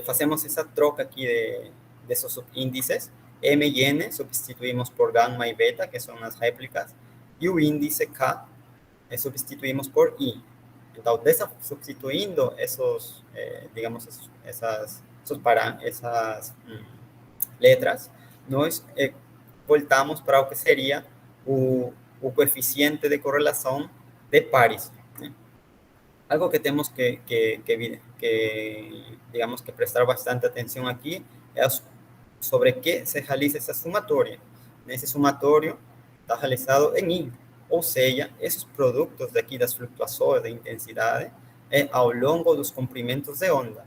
fazemos essa troca aqui desses subíndices, M e N, substituímos por gama e beta, que são as réplicas, e o índice K substituímos por I. Então, substituindo esses, digamos, essas letras, nós voltamos para o que seria o coeficiente de correlação de pares. Né? Algo que temos digamos, que prestar bastante atenção aqui é sobre que se realiza essa somatória. Esse somatório está realizado em I, ou seja, esses produtos daqui das flutuações de intensidade ao longo dos comprimentos de onda.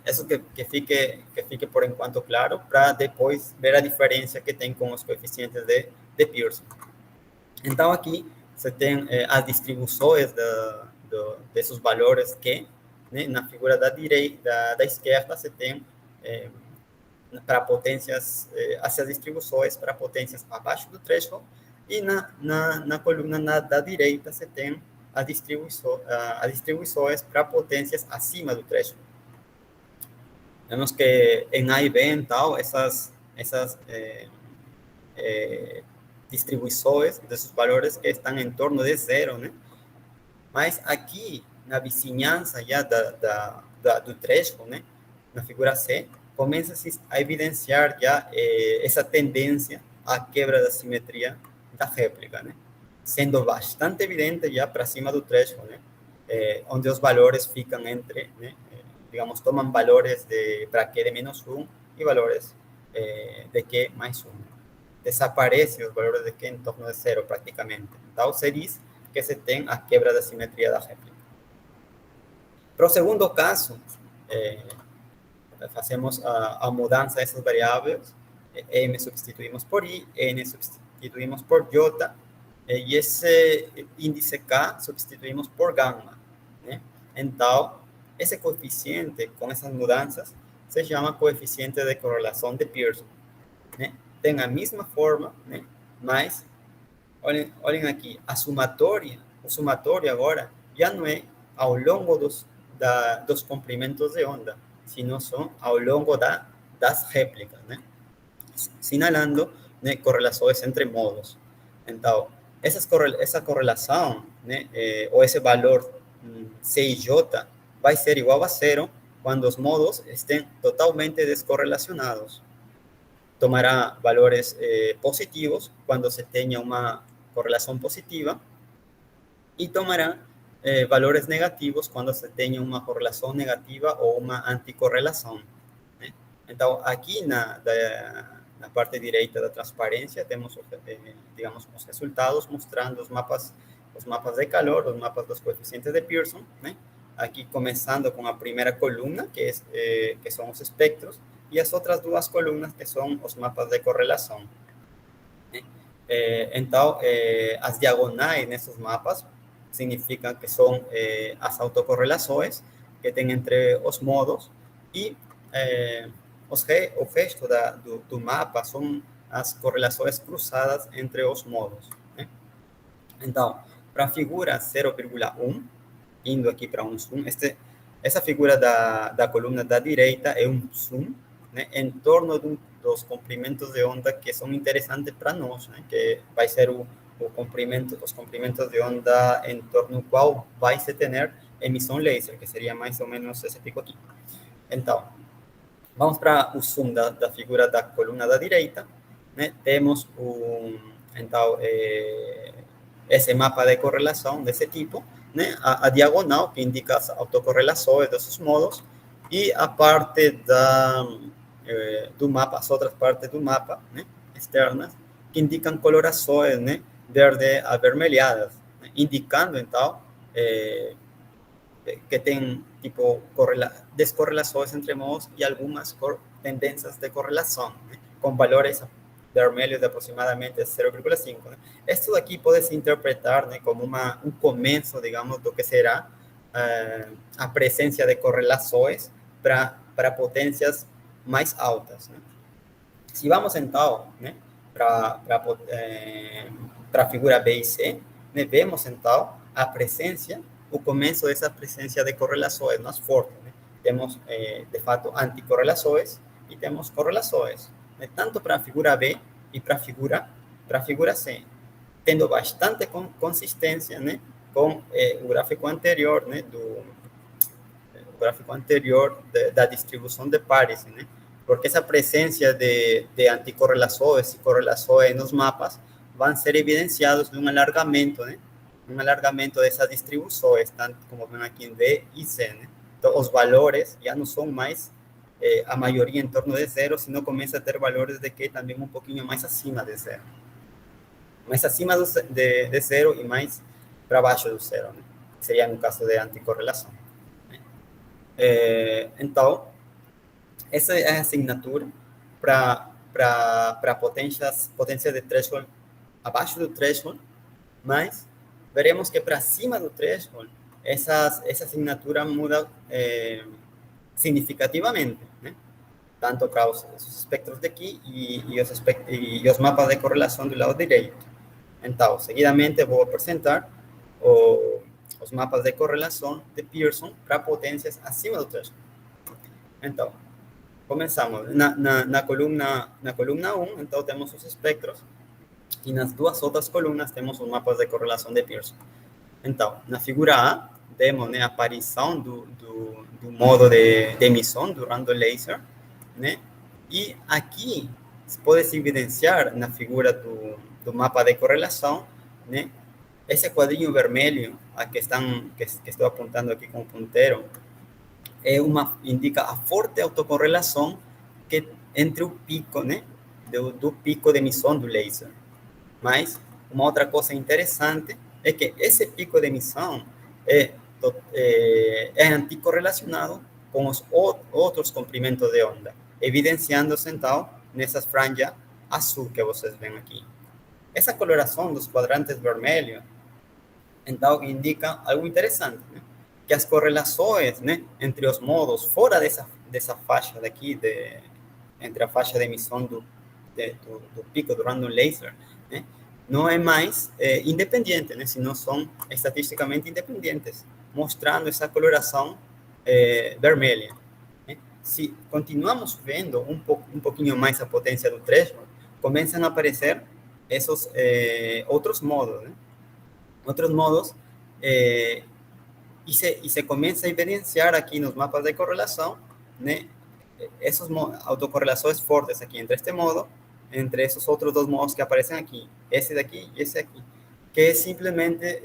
Isso que fique por enquanto claro, para depois ver a diferença que tem com os coeficientes de Pearson. Então, aqui você tem as distribuições desses valores que, né, na figura da esquerda, você tem para potências, essas distribuições para potências abaixo do threshold, e na coluna da direita você tem as distribuições para potências acima do threshold. Vemos que em A e B, então, essas distribuições desses valores que estão em torno de zero, né? Mas aqui, na vizinhança já do threshold, né? Na figura C, começa-se a evidenciar já essa tendência à quebra da simetria da réplica, né? Sendo bastante evidente já para cima do threshold, né? Onde os valores ficam entre, né? Digamos, tomam valores para Q de menos 1 e valores de Q mais 1. Desaparecem os valores de Q em torno de zero, praticamente. Então, se diz que se tem a quebra da simetria da réplica. Para o segundo caso, fazemos a mudança dessas variáveis. M substituímos por I, N substituímos por J, e esse índice K substituímos por gama. Né? Então, esse coeficiente, com essas mudanças, se chama coeficiente de correlação de Pearson. tem a mesma forma, né? Mas, olhem aqui, o somatório agora já não é ao longo dos comprimentos de onda, sino são ao longo das réplicas, né? Sinalando, né, correlações entre modos. Então, essa correlação, né, ou esse valor CIJ vai ser igual a zero quando os modos estén totalmente descorrelacionados. Tomará valores positivos cuando se tenga una correlación positiva y tomará valores negativos cuando se tenga una correlación negativa o una anticorrelación. Entonces, aquí en la parte direita da transparência temos, digamos, os resultados mostrando os mapas de calor, os mapas dos coeficientes de Pearson, né? Aqui começando com a primeira coluna, que são os espectros, e as outras duas colunas, que são os mapas de correlação. Então, as diagonais nesses mapas significam que são as autocorrelações que tem entre os modos, e o resto do mapa são as correlações cruzadas entre os modos, né? Então, para a figura 0,1, indo aqui para um zoom, essa figura da coluna da direita é um zoom, né, em torno dos comprimentos de onda que são interessantes para nós, né, que vai ser os comprimentos de onda em torno do qual vai se ter emissão laser, que seria mais ou menos esse pico aqui. Então, vamos para o zoom da figura da coluna da direita, né? Temos então, esse mapa de correlação desse tipo, né? A diagonal, que indica as autocorrelações desses modos, e a parte do mapa, as outras partes do mapa, né, externas, que indicam colorações, né, verde avermelhadas, né, indicando, então, que tem, tipo, descorrelações entre modos e algumas tendências de correlação, né, com valores vermelhos de aproximadamente 0,5. Né. Isso aqui pode se interpretar, né, como um começo, digamos, do que será a presença de correlações para potências mais altas, né. Se vamos, então, né, para a figura B e C, né, vemos, então, a presença, o começo dessa presença de correlações mais forte, né. Temos, de fato, anticorrelações e temos correlações, né, tanto para a figura B e para a figura C, tendo bastante consistência, né, com o gráfico anterior, né, da distribuição de pares, né, porque essa presença de anticorrelações e correlações nos mapas vão ser evidenciados num alargamento, né, um alargamento dessas distribuições, tanto como vem aqui em B e C, né. Então, os valores já não são mais a maioria em torno de zero, sino começa a ter valores de que também um pouquinho mais acima de zero. Mais acima de zero e mais para baixo do zero, né? Seria no caso de anticorrelação. Então, essa é a assinatura para potência de threshold abaixo do threshold, mas veremos que para cima do threshold, essa assinatura muda significativamente, né? Tanto para os espectros daqui e os mapas de correlação do lado direito. Então, seguidamente, vou apresentar os mapas de correlação de Pearson para potências acima do threshold. Então, começamos. Na coluna 1, então, temos os espectros, e nas duas outras colunas temos os mapas de correlação de Pearson. Então, na figura A, temos, né, a aparição do modo de emissão do random laser, né? E aqui pode-se evidenciar na figura do mapa de correlação, né, esse quadrinho vermelho a que estou apontando aqui com o ponteiro indica a forte autocorrelação que entre o pico, né, do pico de emissão do laser. Mas uma outra coisa interessante é que esse pico de emissão é anticorrelacionado com os outros comprimentos de onda, evidenciando-se, então, nessas franjas azul que vocês veem aqui. Essa coloração dos quadrantes vermelhos, então, indica algo interessante, né? Que as correlações, né, entre os modos fora dessa faixa daqui, entre a faixa de emissão do pico do random laser, né, não é mais independente, né, senão são estatisticamente independentes, mostrando essa coloração vermelha. Né. Se continuamos vendo um pouquinho mais a potência do threshold, começam a aparecer esses outros modos, né? Outros modos, e se começa a evidenciar aqui nos mapas de correlação, né, essas autocorrelações fortes aqui entre este modo, entre esses outros dois modos que aparecem aqui, esse daqui e esse aqui, que é simplesmente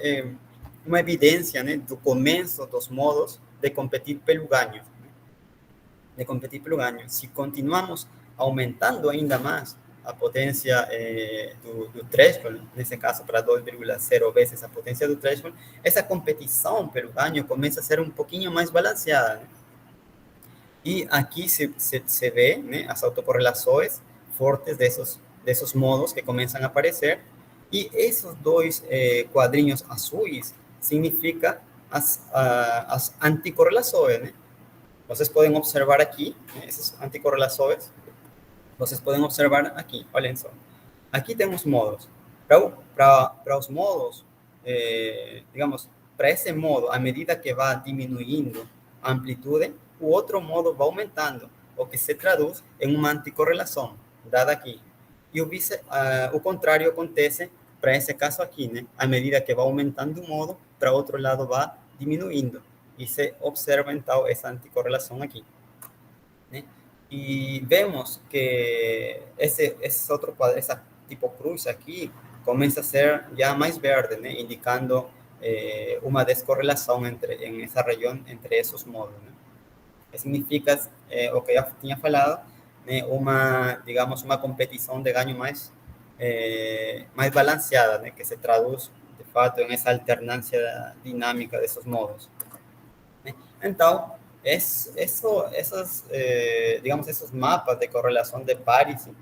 uma evidência, né, do começo dos modos de competir pelo ganho. Né? De competir pelo ganho. Se continuamos aumentando ainda mais a potência do threshold, nesse caso para 2,0 vezes a potência do threshold, essa competição pelo ganho começa a ser um pouquinho mais balanceada. Né? E aqui se vê, né, as autocorrelações fortes desses modos que começam a aparecer, e esses dois quadrinhos azuis significam as anticorrelações. Né? Vocês podem observar aqui, né, essas anticorrelações. Vocês podem observar aqui, olhem só. Aqui temos modos. Para os modos, digamos, para esse modo, à medida que vai diminuindo a amplitude, o outro modo vai aumentando, o que se traduz em uma anticorrelação, dada aqui. E o contrário acontece para esse caso aqui, né? À medida que vai aumentando o modo, para o outro lado vai diminuindo. E se observa, então, essa anticorrelação aqui. Né? E vemos que esse outro quadro, essa tipo cruz aqui, começa a ser já mais verde, né? Indicando uma descorrelação em essa região entre esses modos. Né? Significa o que já tinha falado, né? Digamos, uma competição de ganho mais balanceada, né? Que se traduz, de fato, em essa alternância dinâmica desses modos. Né? Então, digamos, esos mapas de correlación de pares, ¿no?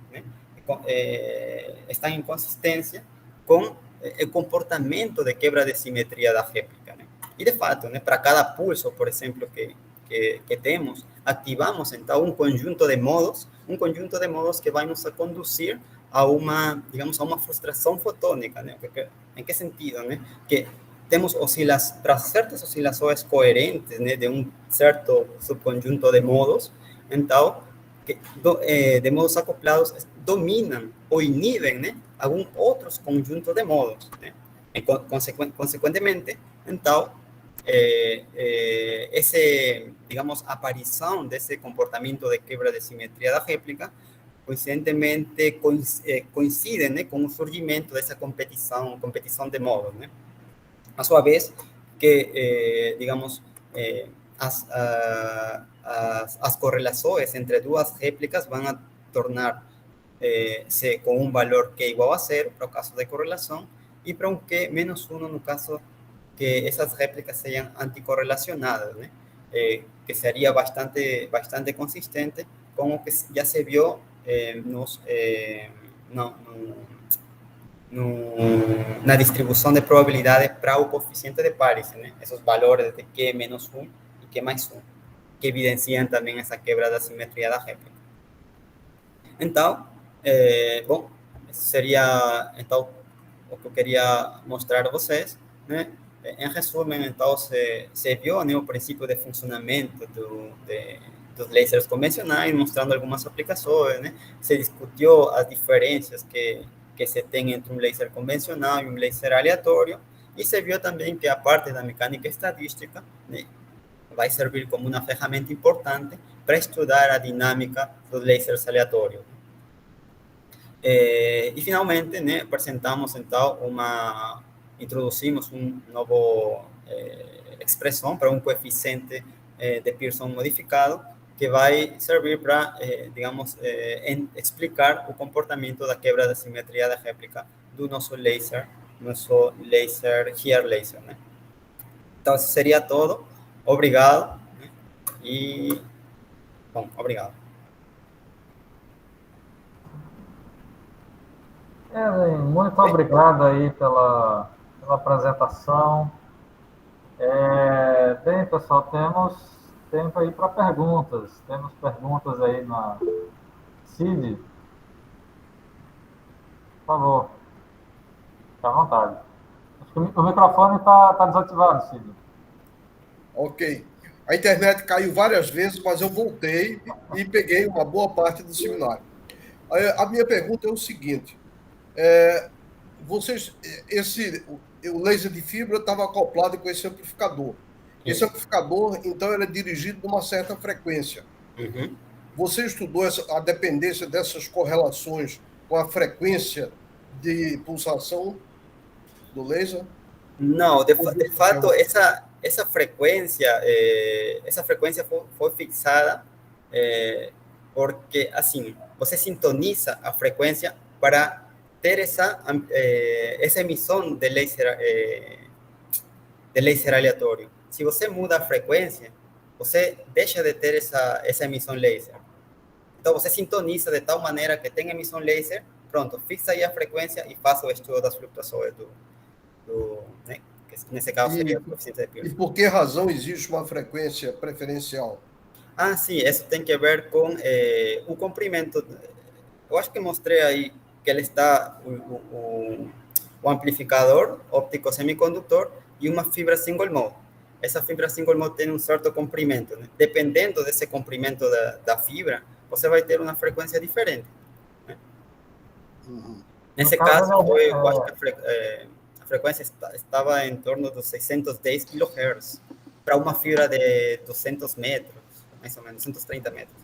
Están en consistencia con el comportamiento de quebra de simetría da réplica. ¿No? Y de fato, ¿no? Para cada pulso, por ejemplo, que tenemos, activamos entonces un conjunto de modos que vamos a conducir a una, digamos, a una frustración fotónica. ¿No? ¿En qué sentido? ¿No? Que temos para certas oscilações coerentes, né, de um certo subconjunto de modos, então, de modos acoplados dominam ou inibem, né, alguns outros conjuntos de modos. Né? Consequentemente, então, digamos, a aparição desse comportamento de quebra de simetria da réplica, coincidentemente coincide, né, com o surgimento dessa competição de modos, né? A sua vez, que, digamos, as correlações entre duas réplicas vão a tornar-se com um valor que é igual a zero, para o caso de correlação, e para um Q menos 1, no caso que essas réplicas sejam anticorrelacionadas, né? Que seria bastante consistente com o que já se viu na distribuição de probabilidades para o coeficiente de pares, né? Esses valores de Q menos 1 e Q mais 1, que evidenciam também essa quebra da simetria da réplica. Então, bom, isso seria, então, o que eu queria mostrar a vocês, né? Em resumo, então, se viu, né, o princípio de funcionamento dos lasers convencionais, mostrando algumas aplicações, né? Se discutiu as diferenças que se tem entre um laser convencional e um laser aleatório, e se viu também que a parte da mecânica estadística, né, vai servir como uma ferramenta importante para estudar a dinâmica dos lasers aleatórios. E finalmente, né, apresentamos então introduzimos novo expressão para um coeficiente de Pearson modificado, que vai servir para, digamos, explicar o comportamento da quebra da simetria da réplica do nosso laser Here Laser, né? Então, isso seria todo. Obrigado. Né? E, bom, obrigado. Muito obrigado aí pela apresentação. Bem, pessoal, temos tempo aí para perguntas. Temos perguntas aí na Cid. favor. Fique à vontade. Acho que o microfone está desativado, Cid. Ok. A internet caiu várias vezes, mas eu voltei e peguei uma boa parte do seminário. A minha pergunta é o seguinte: vocês, o laser de fibra estava acoplado com esse amplificador. Esse amplificador, então, ele é dirigido numa certa frequência. Uhum. Você estudou a dependência dessas correlações com a frequência de pulsação do laser? Não, de fato, essa frequência foi fixada porque, assim, você sintoniza a frequência para ter essa emissão de laser aleatório. Se você muda a frequência, você deixa de ter essa emissão laser. Então, você sintoniza de tal maneira que tem emissão laser, pronto, fixa aí a frequência e faça o estudo das flutuações né? Que nesse caso seria o coeficiente de Pearson. E por que razão existe uma frequência preferencial? Sim, isso tem que ver com o comprimento. Eu acho que mostrei aí que ele está o amplificador óptico semicondutor e uma fibra single mode. Essa fibra single mode tem um certo comprimento, né? Dependendo desse comprimento da fibra, você vai ter uma frequência diferente, né? Uhum. Nesse caso, eu acho que a frequência estava em torno dos 610 kHz para uma fibra de 200 metros, mais ou menos, 230 metros.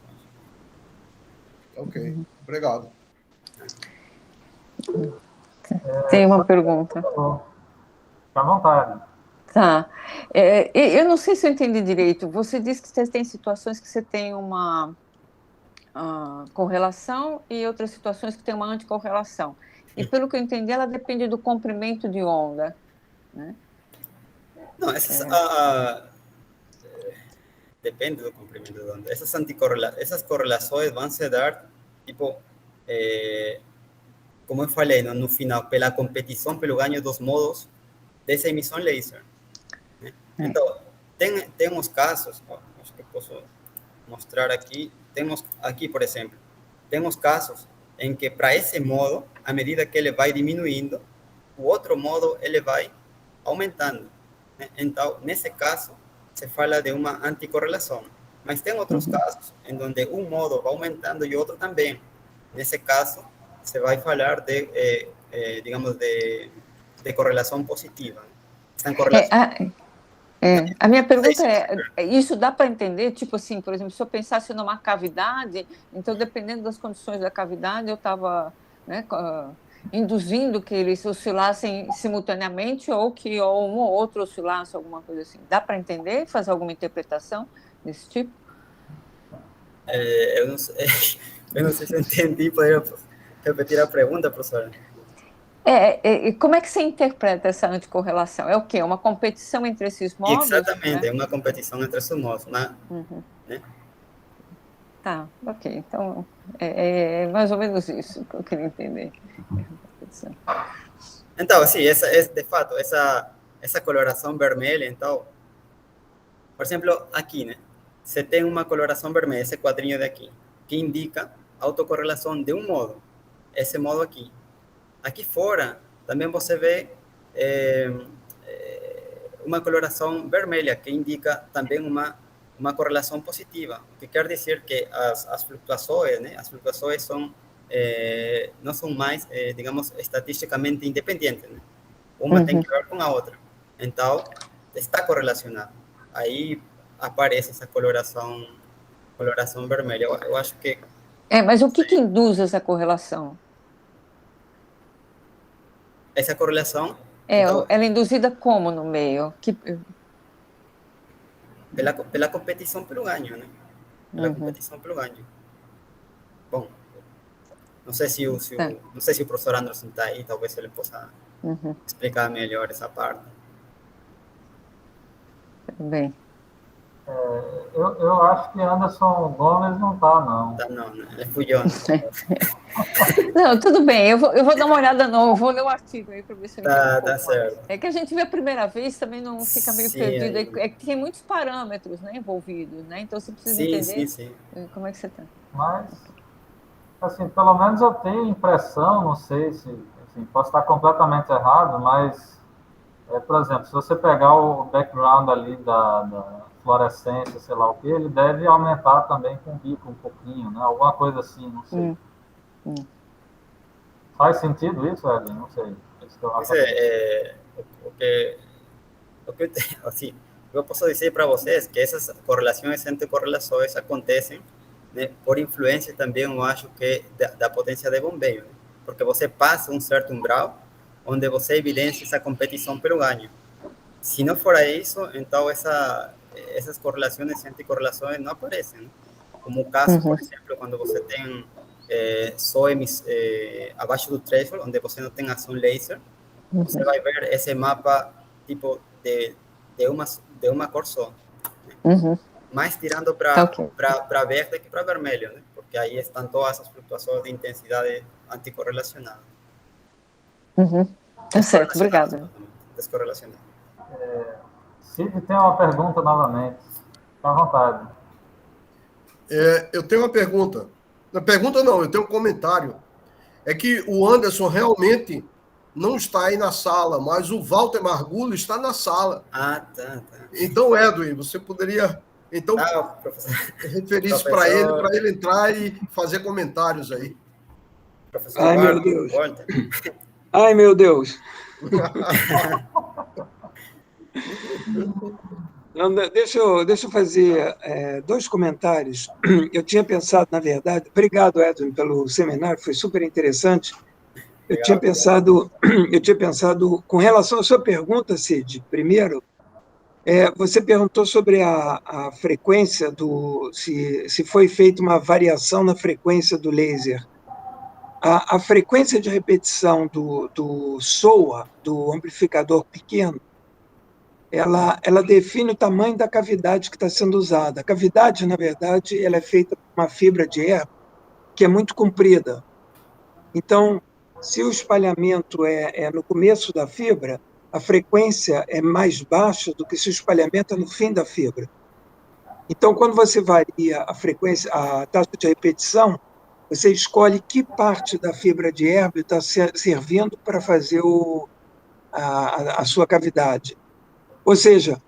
Ok, obrigado. Tem uma pergunta. Fique à vontade. Tá. Eu não sei se eu entendi direito. Você disse que você tem situações que você tem uma correlação e outras situações que tem uma anticorrelação. E pelo que eu entendi, ela depende do comprimento de onda, né? Não, depende do comprimento de onda. Essas correlações vão se dar, tipo, como eu falei, no final, pela competição, pelo ganho dos modos dessa emissão laser, né? Então, tem uns casos, acho que posso mostrar aqui, temos aqui, por exemplo, temos casos em que para esse modo, à medida que ele vai diminuindo, o outro modo ele vai aumentando, né? Então, nesse caso, se fala de uma anticorrelação. Mas tem outros casos em onde um modo vai aumentando e outro também. Nesse caso, se vai falar de, digamos, de correlação positiva, né? Estão correlacionados. A minha pergunta isso dá para entender? Tipo assim, por exemplo, se eu pensasse numa cavidade, então, dependendo das condições da cavidade, eu estava, né, induzindo que eles oscilassem simultaneamente ou que um ou outro oscilasse, alguma coisa assim. Dá para entender? Fazer alguma interpretação desse tipo? Eu não sei se eu entendi. Poderia repetir a pergunta, professora? Como é que você interpreta essa anticorrelação? É o quê? Uma competição entre esses modos? Exatamente, né? é uma competição entre esses modos. Né? Tá, ok. Então, é mais ou menos isso que eu queria entender. Então, assim, de fato, essa coloração vermelha, então, por exemplo, aqui, né? Você tem uma coloração vermelha, esse quadrinho daqui, que indica a autocorrelação de um modo, esse modo aqui. Aqui fora, também você vê uma coloração vermelha, que indica também uma correlação positiva, o que quer dizer que as flutuações, né? As flutuações são não são mais, digamos, estatisticamente independentes, né? Uma tem que ver com a outra. Então, está correlacionado. Aí aparece essa coloração vermelha. Eu acho que... mas o que induz essa correlação? Essa correlação... então, ela é induzida como no meio? Pela competição pelo ganho, né? Pela competição pelo ganho. Bom, não sei se o professor Anderson está aí, talvez ele possa explicar melhor essa parte. Bem. Eu acho que Anderson Gomes não está, não. Não, né? Ele fugiu. Não, tudo bem, eu vou dar uma olhada, não, vou ler o artigo aí para ver se eu entendo tá certo. É que a gente vê a primeira vez, também não fica meio perdido. É que tem muitos parâmetros, né, envolvidos, né? Então você precisa entender como é que você está. Mas, assim, pelo menos eu tenho a impressão, não sei se Sim, posso estar completamente errado, mas, por exemplo, se você pegar o background ali da fluorescência, sei lá o que, ele deve aumentar também com o bico um pouquinho, né? Alguma coisa assim, não sei. Faz sentido isso, Edwin? Não sei. Pois o que assim, eu posso dizer para vocês que essas correlações entre correlações acontecem, né, por influência também, eu acho que da potência de bombeio, né? Porque você passa um certo umbral onde você evidencia essa competição pelo ganho. Se não for isso, então essas correlações entre correlações não aparecem, né? Como o caso, por exemplo, quando você tem só abaixo do threshold, onde você não tem ação laser, você vai ver esse mapa tipo de uma cor só, né? Mais tirando para verde que para vermelho, né? Porque aí estão todas as flutuações de intensidade anticorrelacionadas. Tá certo, obrigada. Descorrelacionadas. Cid tem uma pergunta novamente. Fique à vontade. Eu tenho uma pergunta. Não, pergunta não, eu tenho um comentário. É que o Anderson realmente não está aí na sala, mas o Walter Margulo está na sala. Tá. Então, Edwin, você poderia referir isso para ele entrar e fazer comentários aí. Professor Ai, meu Deus. Ai, meu Deus. Não, deixa eu fazer 2 comentários. Eu tinha pensado, na verdade... Obrigado, Edwin, pelo seminário, foi super interessante. Eu tinha pensado, com relação à sua pergunta, Cid, primeiro, você perguntou sobre a frequência se foi feita uma variação na frequência do laser. A frequência de repetição do SOA, do amplificador pequeno, ela define o tamanho da cavidade que está sendo usada. A cavidade, na verdade, ela é feita por uma fibra de erro que é muito comprida. Então, se o espalhamento é no começo da fibra, a frequência é mais baixa do que se o espalhamento é no fim da fibra. Então, quando você varia a frequência, a taxa de repetição, você escolhe que parte da fibra de Erbil está servindo para fazer a sua cavidade. Ou seja,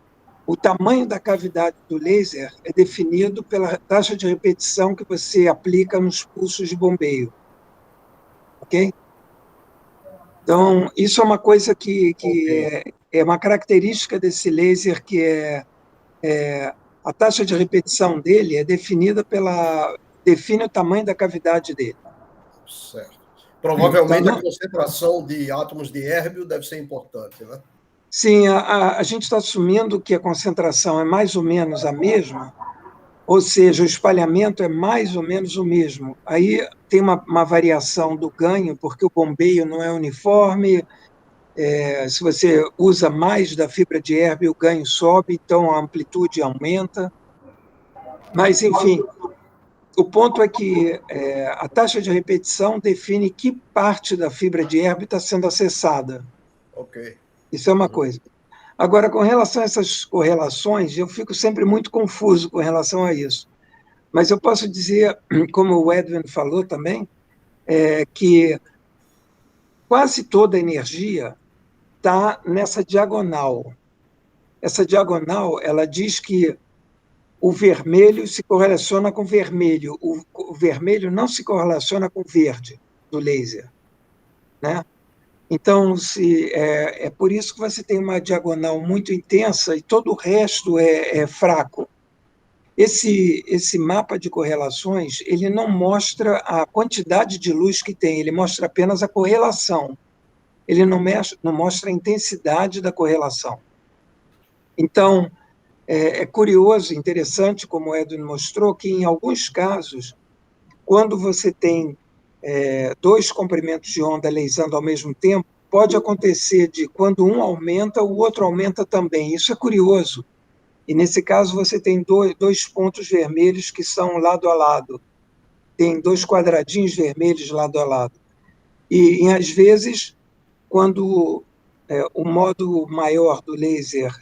o tamanho da cavidade do laser é definido pela taxa de repetição que você aplica nos pulsos de bombeio. Ok? Então, isso é uma coisa que é uma característica desse laser, que a taxa de repetição dele é definida define o tamanho da cavidade dele. Certo. Provavelmente então, a concentração de átomos de Erbil deve ser importante, né? Sim, a gente está assumindo que a concentração é mais ou menos a mesma, ou seja, o espalhamento é mais ou menos o mesmo. Aí tem uma variação do ganho, porque o bombeio não é uniforme, se você usa mais da fibra de Erbil, o ganho sobe, então a amplitude aumenta. Mas, enfim, o ponto é que a taxa de repetição define que parte da fibra de Erbil está sendo acessada. Ok. Isso é uma coisa. Agora, com relação a essas correlações, eu fico sempre muito confuso com relação a isso. Mas eu posso dizer, como o Edwin falou também, que quase toda a energia está nessa diagonal. Essa diagonal, ela diz que o vermelho se correlaciona com o vermelho, o vermelho não se correlaciona com o verde do laser, né? Então, é por isso que você tem uma diagonal muito intensa e todo o resto é fraco. Esse mapa de correlações, ele não mostra a quantidade de luz que tem, ele mostra apenas a correlação. Ele não mostra a intensidade da correlação. Então, é curioso, interessante, como o Edwin mostrou, que em alguns casos, quando você tem 2 comprimentos de onda lasando ao mesmo tempo, pode acontecer de quando um aumenta, o outro aumenta também. Isso é curioso. E, nesse caso, você tem 2 pontos vermelhos que são lado a lado. Tem 2 quadradinhos vermelhos lado a lado. E às vezes, quando o modo maior do laser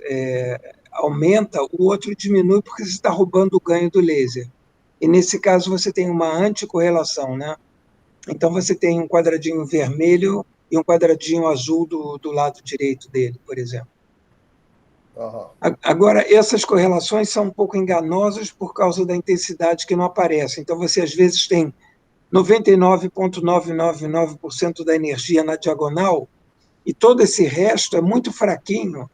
aumenta, o outro diminui porque você está roubando o ganho do laser. E, nesse caso, você tem uma anticorrelação, né? Então, você tem um quadradinho vermelho e um quadradinho azul do lado direito dele, por exemplo. Aham. Agora, essas correlações são um pouco enganosas por causa da intensidade que não aparece. Então, você às vezes tem 99,999% da energia na diagonal e todo esse resto é muito fraquinho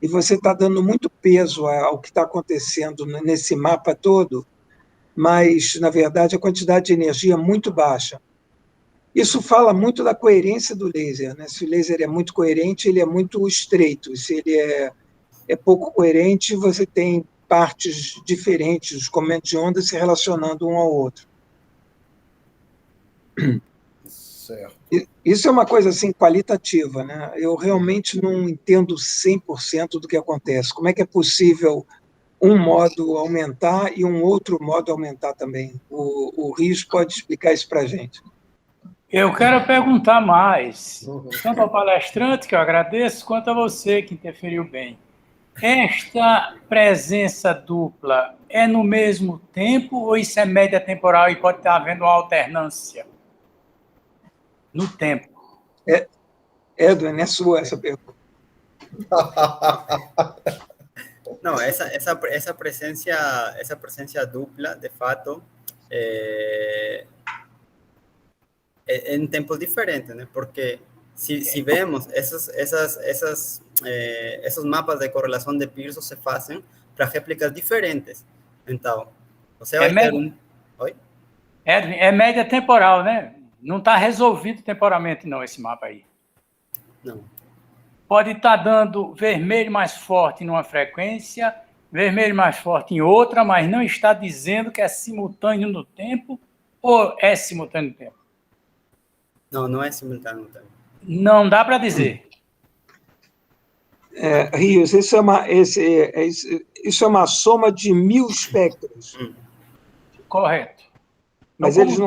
e você está dando muito peso ao que está acontecendo nesse mapa todo, mas, na verdade, a quantidade de energia é muito baixa. Isso fala muito da coerência do laser, né? Se o laser é muito coerente, ele é muito estreito. Se ele é pouco coerente, você tem partes diferentes dos comandos de onda se relacionando um ao outro. Certo. Isso é uma coisa assim qualitativa, né? Eu realmente não entendo 100% do que acontece. Como é que é possível um modo aumentar e um outro modo aumentar também? O Rios pode explicar isso para a gente. Eu quero perguntar mais, tanto ao palestrante, que eu agradeço, quanto a você, que interferiu bem. Esta presença dupla é no mesmo tempo ou isso é média temporal e pode estar havendo uma alternância no tempo? Edwin, é sua essa pergunta. No, esa presencia dupla, de fato, en tiempos diferentes, ¿no? Porque si vemos esos mapas de correlación de Pearson se hacen para réplicas diferentes. Entonces, você vai ter Oi? Edwin, é média temporal, né? Não está resolvido temporalmente, não, esse mapa aí. Não. Pode estar dando vermelho mais forte numa frequência, vermelho mais forte em outra, mas não está dizendo que é simultâneo no tempo ou é simultâneo no tempo? Não, não é simultâneo no tempo. Não dá para dizer. Rios, isso é uma soma de 1000 espectros. Correto. Mas então, eles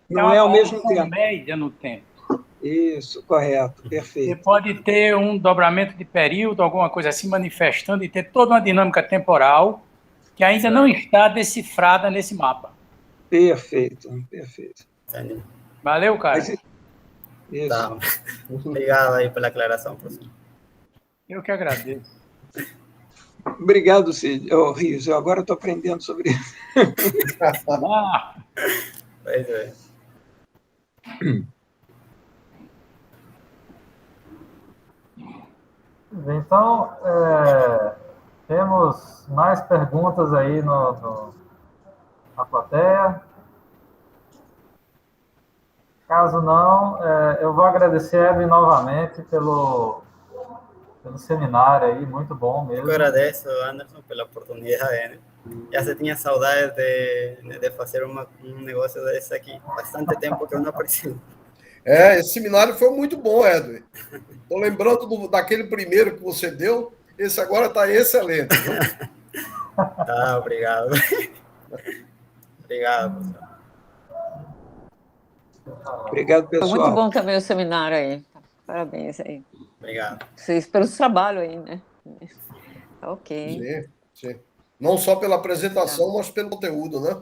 não é ao mesmo tempo. Média no tempo. Isso, correto, perfeito. Você pode ter um dobramento de período, alguma coisa assim, manifestando e ter toda uma dinâmica temporal que ainda não está decifrada nesse mapa. Perfeito, perfeito. Entendi. Valeu, cara. Isso. Tá. Obrigado aí pela aclaração, professor. Eu que agradeço. Obrigado, Cid. Rios, eu agora estou aprendendo sobre isso. Pois é. Então, temos mais perguntas aí na plateia. Caso não, eu vou agradecer a Edwin novamente pelo seminário aí, muito bom mesmo. Eu agradeço, Anderson, pela oportunidade, né? Já se tinha saudades de fazer um negócio desse aqui. Bastante tempo que eu não apareci. Esse seminário foi muito bom, Edwin. Estou lembrando daquele primeiro que você deu, esse agora está excelente. Tá, obrigado. Obrigado, professor. Obrigado, pessoal. Foi muito bom também o seminário aí. Parabéns aí. Obrigado. Vocês pelos trabalhos aí, né? Ok. Sim, sim. Não só pela apresentação, mas pelo conteúdo, né?